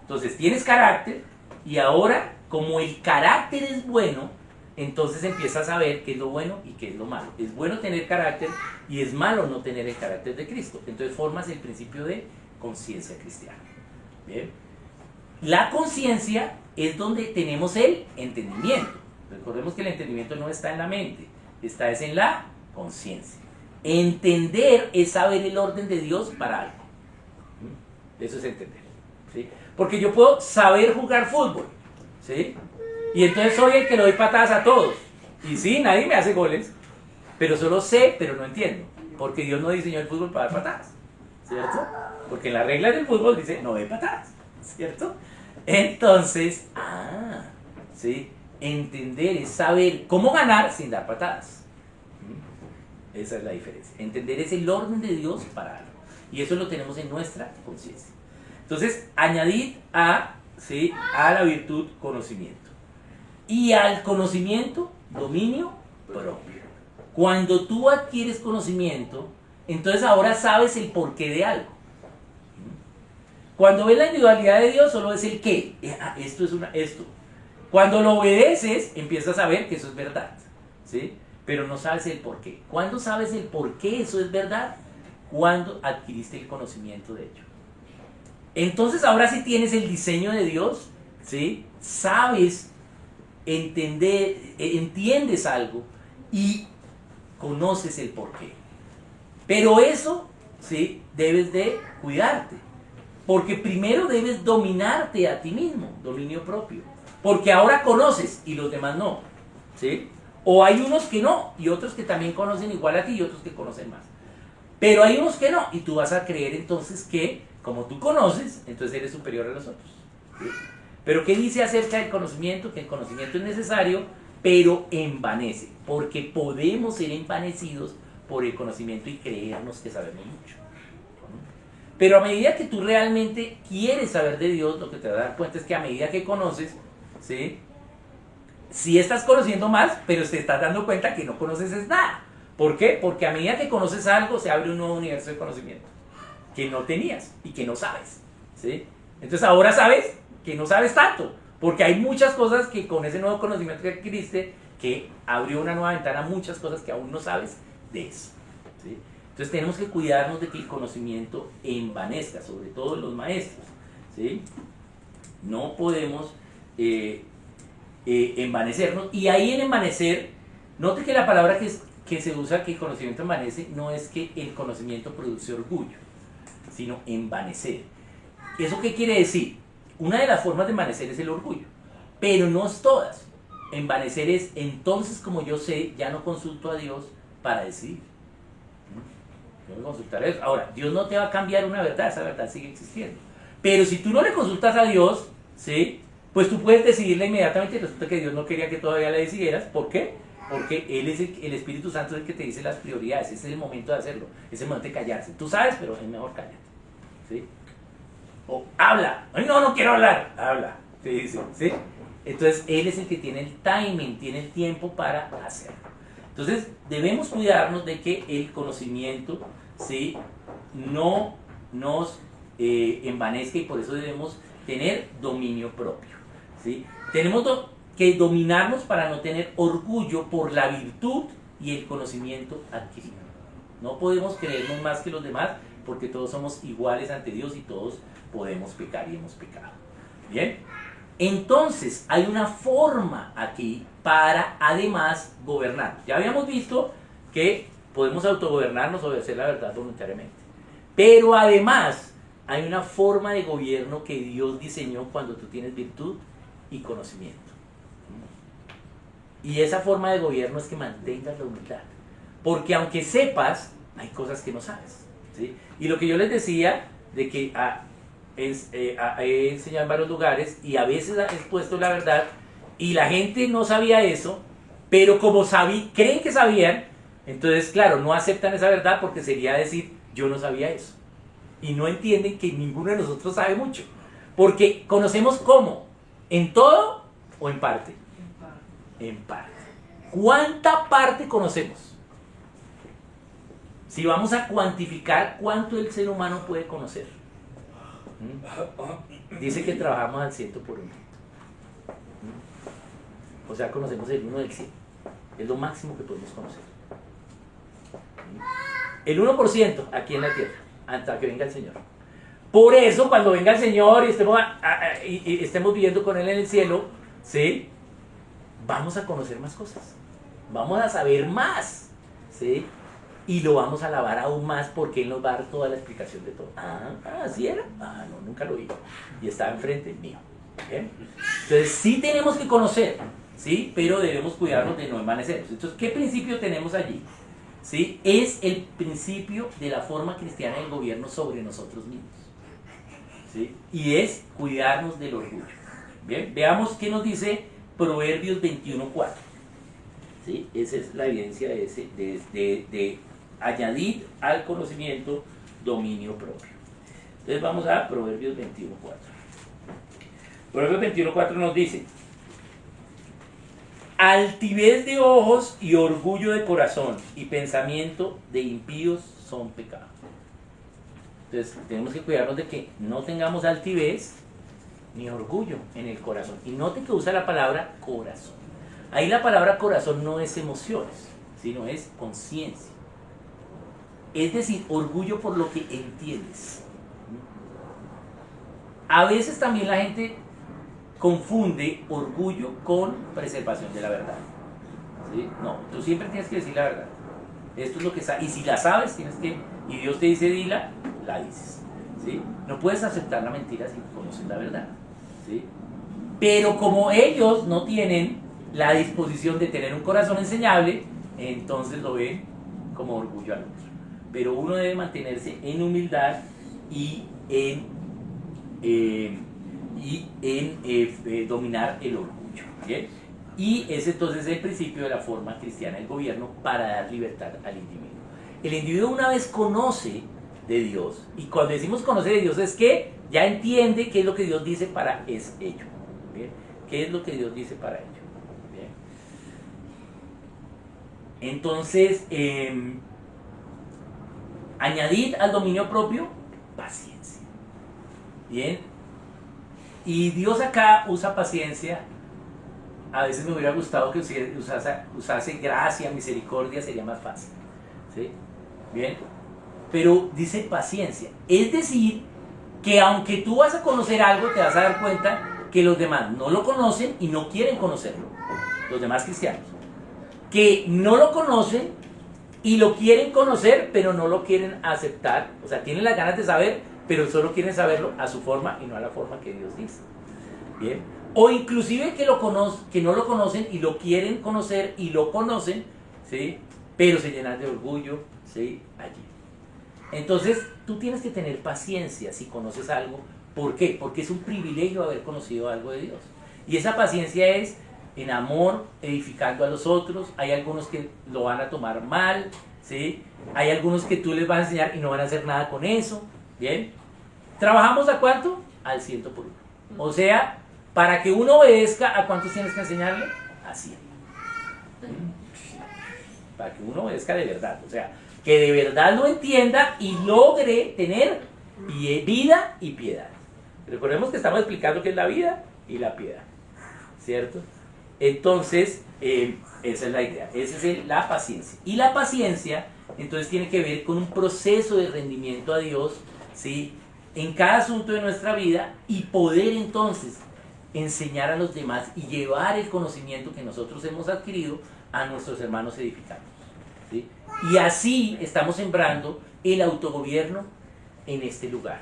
Entonces tienes carácter y ahora como el carácter es bueno, entonces empiezas a saber qué es lo bueno y qué es lo malo. Es bueno tener carácter y es malo no tener el carácter de Cristo. Entonces formas el principio de conciencia cristiana. ¿Bien? La conciencia es donde tenemos el entendimiento. Recordemos que el entendimiento no está en la mente, está en la conciencia. Entender es saber el orden de Dios para algo. Eso es entender, ¿sí? Porque yo puedo saber jugar fútbol, ¿sí? Y entonces soy el que le doy patadas a todos. Y sí, nadie me hace goles, pero solo sé, pero no entiendo. Porque Dios no diseñó el fútbol para dar patadas, ¿cierto? Porque en las reglas del fútbol dice no de patadas, ¿cierto? Entonces, ¿sí? Entender es saber cómo ganar sin dar patadas. Esa es la diferencia. Entender es el orden de Dios para algo. Y eso lo tenemos en nuestra conciencia. Entonces, añadid ¿sí?, a la virtud conocimiento. Y al conocimiento, dominio propio. Cuando tú adquieres conocimiento, entonces ahora sabes el porqué de algo. Cuando ves la individualidad de Dios, solo ves el qué. Esto es esto. Cuando lo obedeces, empiezas a ver que eso es verdad, ¿sí? Pero no sabes el porqué. ¿Cuándo sabes el porqué eso es verdad? Cuando adquiriste el conocimiento de ello. Entonces ahora sí tienes el diseño de Dios, ¿sí? Sabes entiendes algo y conoces el porqué. Pero eso, ¿sí?, debes de cuidarte. Porque primero debes dominarte a ti mismo, dominio propio. Porque ahora conoces y los demás no, ¿sí? O hay unos que no y otros que también conocen igual a ti y otros que conocen más. Pero hay unos que no y tú vas a creer entonces que como tú conoces, entonces eres superior a los otros, ¿sí? Pero ¿qué dice acerca del conocimiento? Que el conocimiento es necesario, pero envanece. Porque podemos ser envanecidos por el conocimiento y creernos que sabemos mucho. Pero a medida que tú realmente quieres saber de Dios, lo que te vas a dar cuenta es que a medida que conoces, ¿sí?, sí estás conociendo más, pero te estás dando cuenta que no conoces es nada. ¿Por qué? Porque a medida que conoces algo, se abre un nuevo universo de conocimiento que no tenías y que no sabes, ¿sí? Entonces ahora sabes que no sabes tanto, porque hay muchas cosas que con ese nuevo conocimiento que adquiriste, que abrió una nueva ventana a muchas cosas que aún no sabes de eso, ¿sí? Entonces tenemos que cuidarnos de que el conocimiento envanezca, sobre todo los maestros, ¿sí? No podemos envanecernos. Y ahí en envanecer, note que la palabra que se usa, que el conocimiento envanece, no es que el conocimiento produce orgullo, sino envanecer. ¿Eso qué quiere decir? Una de las formas de envanecer es el orgullo, pero no es todas. Envanecer es, entonces como yo sé, ya no consulto a Dios para decidir. Yo no consultar a Dios. Ahora, Dios no te va a cambiar una verdad, esa verdad sigue existiendo. Pero si tú no le consultas a Dios, ¿sí?, pues tú puedes decidirla inmediatamente y resulta que Dios no quería que todavía la decidieras. ¿Por qué? Porque Él es el Espíritu Santo es el que te dice las prioridades, ese es el momento de hacerlo, es el momento de callarse. Tú sabes, pero es mejor cállate. ¿Sí? O habla, ay no, no quiero hablar, habla, te dice, ¿sí? Entonces Él es el que tiene el timing, tiene el tiempo para hacerlo. Entonces debemos cuidarnos de que el conocimiento, ¿sí?, no nos envanezca, y por eso debemos tener dominio propio, ¿sí? Tenemos que dominarnos para no tener orgullo por la virtud y el conocimiento adquirido. No podemos creernos más que los demás, porque todos somos iguales ante Dios y todos podemos pecar y hemos pecado. Bien, entonces hay una forma aquí para además gobernar. Ya habíamos visto que podemos autogobernarnos, obedecer la verdad voluntariamente, pero además hay una forma de gobierno que Dios diseñó cuando tú tienes virtud y conocimiento. Y esa forma de gobierno es que mantengas la humildad, porque aunque sepas, hay cosas que no sabes, ¿sí? Y lo que yo les decía, de que he enseñado en varios lugares y a veces he expuesto la verdad y la gente no sabía eso, pero como creen que sabían, entonces claro, no aceptan esa verdad porque sería decir, yo no sabía eso. Y no entienden que ninguno de nosotros sabe mucho, porque conocemos cómo, en todo o en parte. En parte. ¿Cuánta parte conocemos? Si vamos a cuantificar cuánto el ser humano puede conocer, dice que trabajamos al 100 por 1. O sea, conocemos el 1 del 100. Es lo máximo que podemos conocer. El 1% aquí en la tierra, hasta que venga el Señor. Por eso, cuando venga el Señor y estemos viviendo con Él en el cielo, ¿sí?, vamos a conocer más cosas, vamos a saber más, ¿sí?, y lo vamos a alabar aún más, porque Él nos va a dar toda la explicación de todo. ¿Así era? No, nunca lo vi, y estaba enfrente mío. ¿Bien? Entonces sí tenemos que conocer, ¿sí?, pero debemos cuidarnos de no envanecernos. Entonces, ¿qué principio tenemos allí? ¿Sí? Es el principio de la forma cristiana del gobierno sobre nosotros mismos, ¿sí?, y es cuidarnos del orgullo. Bien, veamos qué nos dice Proverbios 21:4. ¿Sí? Esa es la evidencia de añadir al conocimiento dominio propio. Entonces vamos a Proverbios 21:4. Proverbios 21:4 nos dice: altivez de ojos y orgullo de corazón y pensamiento de impíos son pecado. Entonces tenemos que cuidarnos de que no tengamos altivez ni orgullo en el corazón. Y note que usa la palabra corazón. Ahí la palabra corazón no es emociones, sino es conciencia. Es decir, orgullo por lo que entiendes. A veces también la gente confunde orgullo con preservación de la verdad. ¿Sí? No, tú siempre tienes que decir la verdad. Esto es lo que sabes. Y si la sabes, tienes que, y Dios te dice dila, la dices. ¿Sí? No puedes aceptar la mentira si conoces la verdad. ¿Sí? Pero como ellos no tienen la disposición de tener un corazón enseñable, entonces lo ven como orgullo al otro. Pero uno debe mantenerse en humildad y en dominar el orgullo. ¿Bien? Y ese entonces es el principio de la forma cristiana del gobierno para dar libertad al individuo. El individuo una vez conoce de Dios, y cuando decimos conocer de Dios es que ya entiende qué es lo que Dios dice para ello. ¿Bien? ¿Qué es lo que Dios dice para ello? ¿Bien? Entonces, añadid al dominio propio paciencia. Bien, y Dios acá usa paciencia. A veces me hubiera gustado que usase gracia, misericordia, sería más fácil. ¿Sí? Bien, pero dice paciencia. Es decir, que aunque tú vas a conocer algo, te vas a dar cuenta que los demás no lo conocen y no quieren conocerlo. Los demás cristianos, que no lo conocen y lo quieren conocer, pero no lo quieren aceptar. O sea, tienen las ganas de saber, pero solo quieren saberlo a su forma y no a la forma que Dios dice. Bien. O inclusive que no lo conocen y lo quieren conocer y lo conocen, ¿sí?, pero se llenan de orgullo, ¿sí?, allí. Entonces, tú tienes que tener paciencia si conoces algo. ¿Por qué? Porque es un privilegio haber conocido algo de Dios. Y esa paciencia es en amor, edificando a los otros. Hay algunos que lo van a tomar mal, ¿sí? Hay algunos que tú les vas a enseñar y no van a hacer nada con eso, ¿bien? ¿Trabajamos a cuánto? Al 100 por 1. O sea, para que uno obedezca, ¿a cuántos tienes que enseñarle? A 100. Para que uno obedezca de verdad, o sea, que de verdad lo entienda y logre tener vida y piedad. Recordemos que estamos explicando qué es la vida y la piedad, ¿cierto? Entonces, esa es la idea, esa es la paciencia. Y la paciencia, entonces, tiene que ver con un proceso de rendimiento a Dios, ¿sí? En cada asunto de nuestra vida, y poder entonces enseñar a los demás y llevar el conocimiento que nosotros hemos adquirido a nuestros hermanos edificantes, ¿sí? Y así estamos sembrando el autogobierno en este lugar.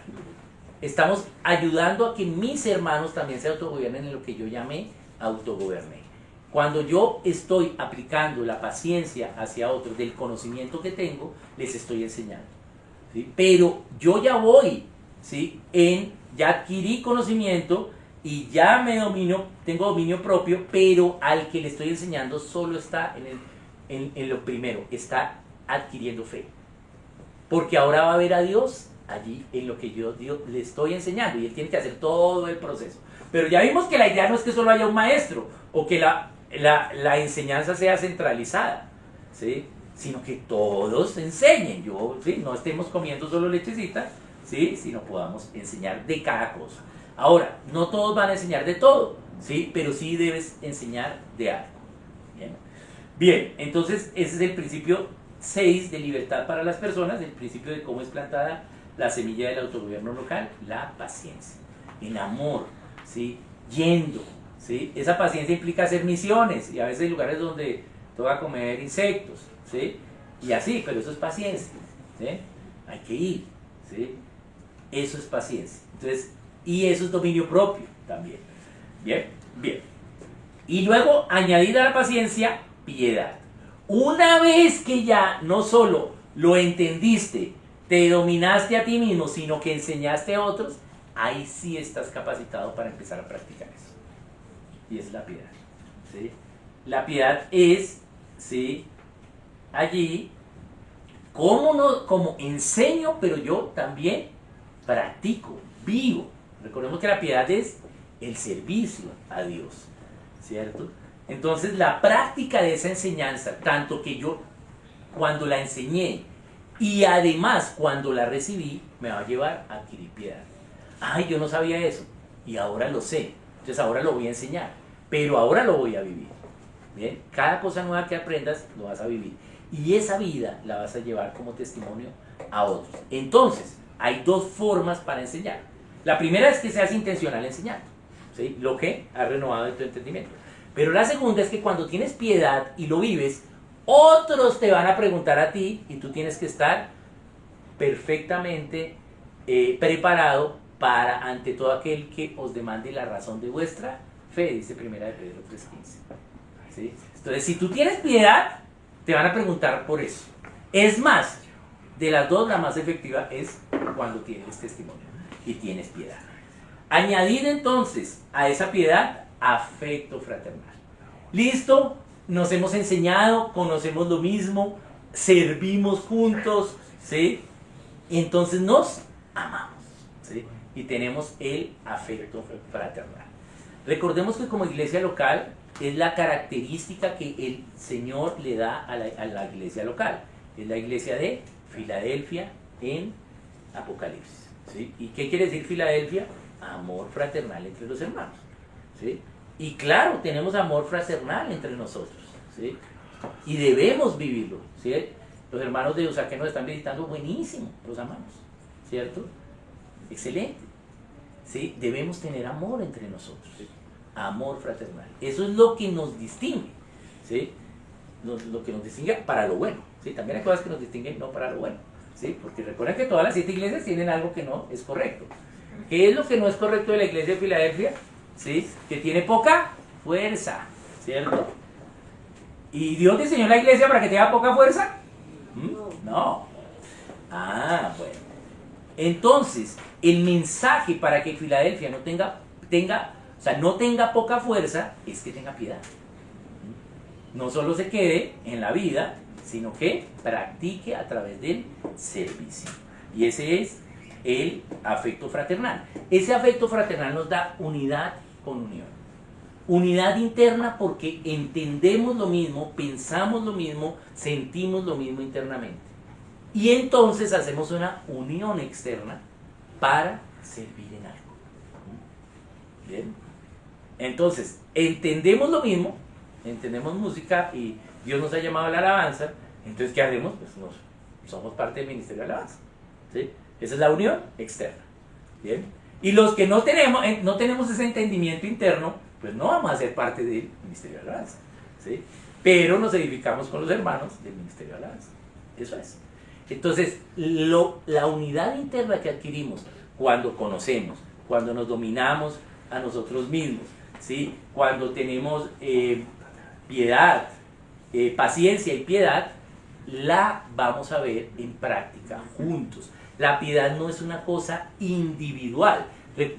Estamos ayudando a que mis hermanos también se autogobiernen en lo que yo llamé autogoberné. Cuando yo estoy aplicando la paciencia hacia otros del conocimiento que tengo, les estoy enseñando, ¿sí? Pero yo ya voy, ¿sí? Ya adquirí conocimiento y ya me domino, tengo dominio propio, pero al que le estoy enseñando solo está en lo primero, está adquiriendo fe. Porque ahora va a ver a Dios allí en lo que yo le estoy enseñando, y él tiene que hacer todo el proceso. Pero ya vimos que la idea no es que solo haya un maestro o que la enseñanza sea centralizada, ¿sí? Sino que todos enseñen, ¿sí? No estemos comiendo solo lechecita, ¿sí? Sino podamos enseñar de cada cosa. Ahora, no todos van a enseñar de todo, ¿sí? Pero sí debes enseñar de algo. Bien, entonces ese es el principio 6 de libertad para las personas, el principio de cómo es plantada la semilla del autogobierno local, la paciencia, el amor, ¿sí? Yendo, ¿sí? Esa paciencia implica hacer misiones, y a veces hay lugares donde toca comer insectos, ¿sí? Y así, pero eso es paciencia, ¿sí? Hay que ir, ¿sí? Eso es paciencia. Entonces, y eso es dominio propio también. Bien, bien. Y luego añadir a la paciencia piedad. Una vez que ya no solo lo entendiste, te dominaste a ti mismo, sino que enseñaste a otros, ahí sí estás capacitado para empezar a practicar eso. Y es la piedad, ¿sí? La piedad es, ¿sí? Allí, como enseño, pero yo también practico, vivo. Recordemos que la piedad es el servicio a Dios, ¿cierto? Entonces la práctica de esa enseñanza, tanto que yo cuando la enseñé y además cuando la recibí, me va a llevar a adquirir piedad. Ay, yo no sabía eso y ahora lo sé, entonces ahora lo voy a enseñar, pero ahora lo voy a vivir. Bien, cada cosa nueva que aprendas lo vas a vivir y esa vida la vas a llevar como testimonio a otros. Entonces hay dos formas para enseñar. La primera es que seas intencional enseñando, ¿sí? Lo que has renovado en tu entendimiento. Pero la segunda es que cuando tienes piedad y lo vives, otros te van a preguntar a ti y tú tienes que estar perfectamente preparado para ante todo aquel que os demande la razón de vuestra fe, dice primera de Pedro 3:15. ¿Sí? Entonces, si tú tienes piedad, te van a preguntar por eso. Es más, de las dos, la más efectiva es cuando tienes testimonio y tienes piedad. Añadir entonces a esa piedad afecto fraternal. ¿Listo? Nos hemos enseñado, conocemos lo mismo, servimos juntos, ¿sí? Entonces nos amamos, ¿sí? Y tenemos el afecto fraternal. Recordemos que como iglesia local es la característica que el Señor le da a la iglesia local. Es la iglesia de Filadelfia en Apocalipsis, ¿sí? ¿Y qué quiere decir Filadelfia? Amor fraternal entre los hermanos, ¿sí? Y claro, tenemos amor fraternal entre nosotros, ¿sí? Y debemos vivirlo, ¿sí? Los hermanos de USA que nos están visitando, buenísimo, los amamos, ¿cierto? Excelente, ¿sí? Debemos tener amor entre nosotros, ¿sí? Amor fraternal. Eso es lo que nos distingue, ¿sí? Lo que nos distingue para lo bueno, ¿sí? También hay cosas que nos distinguen no para lo bueno, ¿sí? Porque recuerden que todas las 7 iglesias tienen algo que no es correcto. ¿Qué es lo que no es correcto de la iglesia de Filadelfia? ¿Sí? Que tiene poca fuerza, ¿cierto? ¿Y Dios diseñó la iglesia para que tenga poca fuerza? No. Ah, bueno. Entonces, el mensaje para que Filadelfia no tenga poca fuerza es que tenga piedad. no solo se quede en la vida, sino que practique a través del servicio. Y ese es el afecto fraternal. Ese afecto fraternal nos da unidad con unión. Unidad interna porque entendemos lo mismo, pensamos lo mismo, sentimos lo mismo internamente. Y entonces hacemos una unión externa para servir en algo. Bien. Entonces, entendemos lo mismo, entendemos música y Dios nos ha llamado a la alabanza. Entonces, ¿qué hacemos? Pues somos parte del ministerio de alabanza. ¿Sí? Esa es la unión externa. Bien. Y los que no tenemos ese entendimiento interno, pues no vamos a ser parte del ministerio de alabanza. ¿Sí? Pero nos edificamos con los hermanos del ministerio de alabanza. Eso es. Entonces, la unidad interna que adquirimos cuando conocemos, cuando nos dominamos a nosotros mismos, ¿sí? Cuando tenemos piedad, paciencia y piedad, la vamos a ver en práctica juntos. La piedad no es una cosa individual.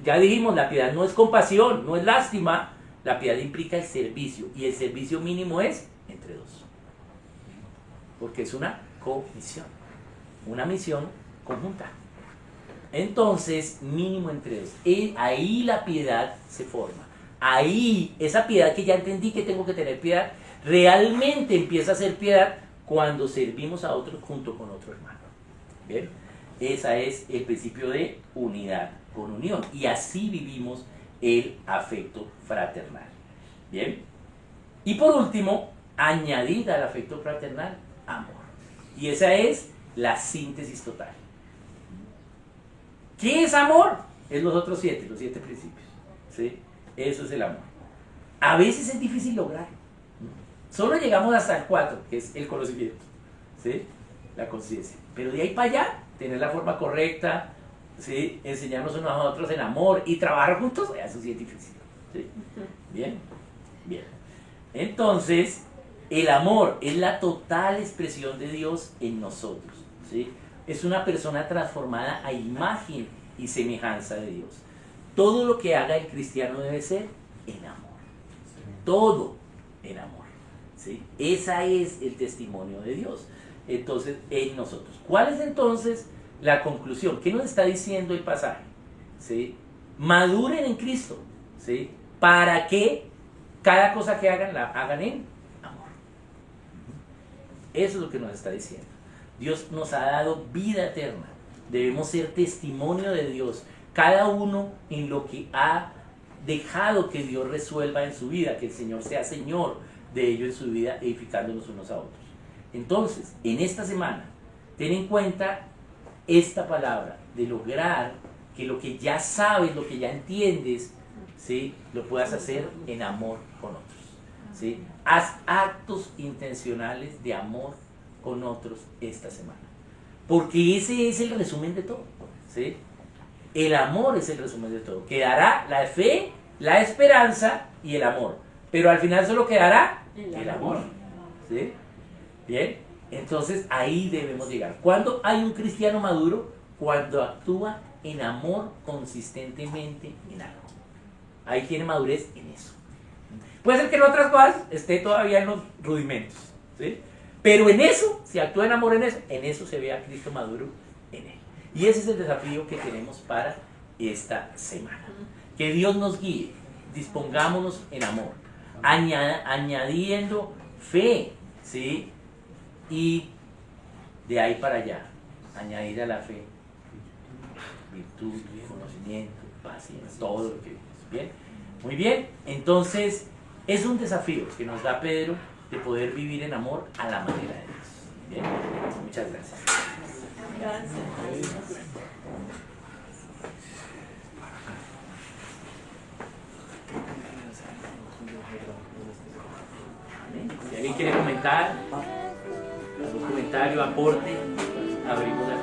Ya dijimos, la piedad no es compasión, no es lástima. La piedad implica el servicio, y el servicio mínimo es entre dos, porque es una comisión, una misión conjunta. Entonces, mínimo entre dos. Ahí la piedad se forma. Ahí, esa piedad que ya entendí que tengo que tener piedad, realmente empieza a ser piedad cuando servimos a otros junto con otro hermano. ¿Bien? Ese es el principio de unidad con unión. Y así vivimos el afecto fraternal. ¿Bien? Y por último, añadir al afecto fraternal amor. Y esa es la síntesis total. ¿Qué es amor? Es los otros los 7 principios. ¿Sí? Eso es el amor. A veces es difícil lograrlo. Solo llegamos hasta el 4, que es el conocimiento. ¿Sí? La conciencia. Pero de ahí para allá, tener la forma correcta, ¿sí? Enseñarnos unos a otros en amor y trabajar juntos, eso sí es difícil. ¿Sí? Bien, bien. Entonces, el amor es la total expresión de Dios en nosotros. ¿Sí? Es una persona transformada a imagen y semejanza de Dios. Todo lo que haga el cristiano debe ser en amor. Todo en amor. ¿Sí? Ese es el testimonio de Dios. Entonces, en nosotros. ¿Cuál es entonces la conclusión? ¿Qué nos está diciendo el pasaje? ¿Sí? Maduren en Cristo. ¿Sí? Para que cada cosa que hagan, la hagan en amor. Eso es lo que nos está diciendo. Dios nos ha dado vida eterna. Debemos ser testimonio de Dios. Cada uno en lo que ha dejado que Dios resuelva en su vida. Que el Señor sea Señor de ello en su vida, edificándonos unos a otros. Entonces, en esta semana, ten en cuenta esta palabra de lograr que lo que ya sabes, lo que ya entiendes, ¿sí? Lo puedas hacer en amor con otros. ¿Sí? Haz actos intencionales de amor con otros esta semana. Porque ese es el resumen de todo. ¿Sí? El amor es el resumen de todo. Quedará la fe, la esperanza y el amor. Pero al final solo quedará el amor. ¿Sí? Bien, entonces ahí debemos llegar. ¿Cuándo hay un cristiano maduro? Cuando actúa en amor consistentemente en algo. Ahí tiene madurez en eso. Puede ser que en otras cosas esté todavía en los rudimentos, ¿sí? Pero en eso, si actúa en amor en eso se ve a Cristo maduro en él. Y ese es el desafío que tenemos para esta semana. Que Dios nos guíe, dispongámonos en amor, añadiendo fe, ¿sí? Y de ahí para allá, añadir a la fe virtud, conocimiento, paciencia, todo lo que vimos. ¿Bien? Muy bien, entonces es un desafío que nos da Pedro de poder vivir en amor a la manera de Dios. Bien, muchas gracias. Gracias. Si alguien quiere comentar, algún comentario, aporte, abrimos la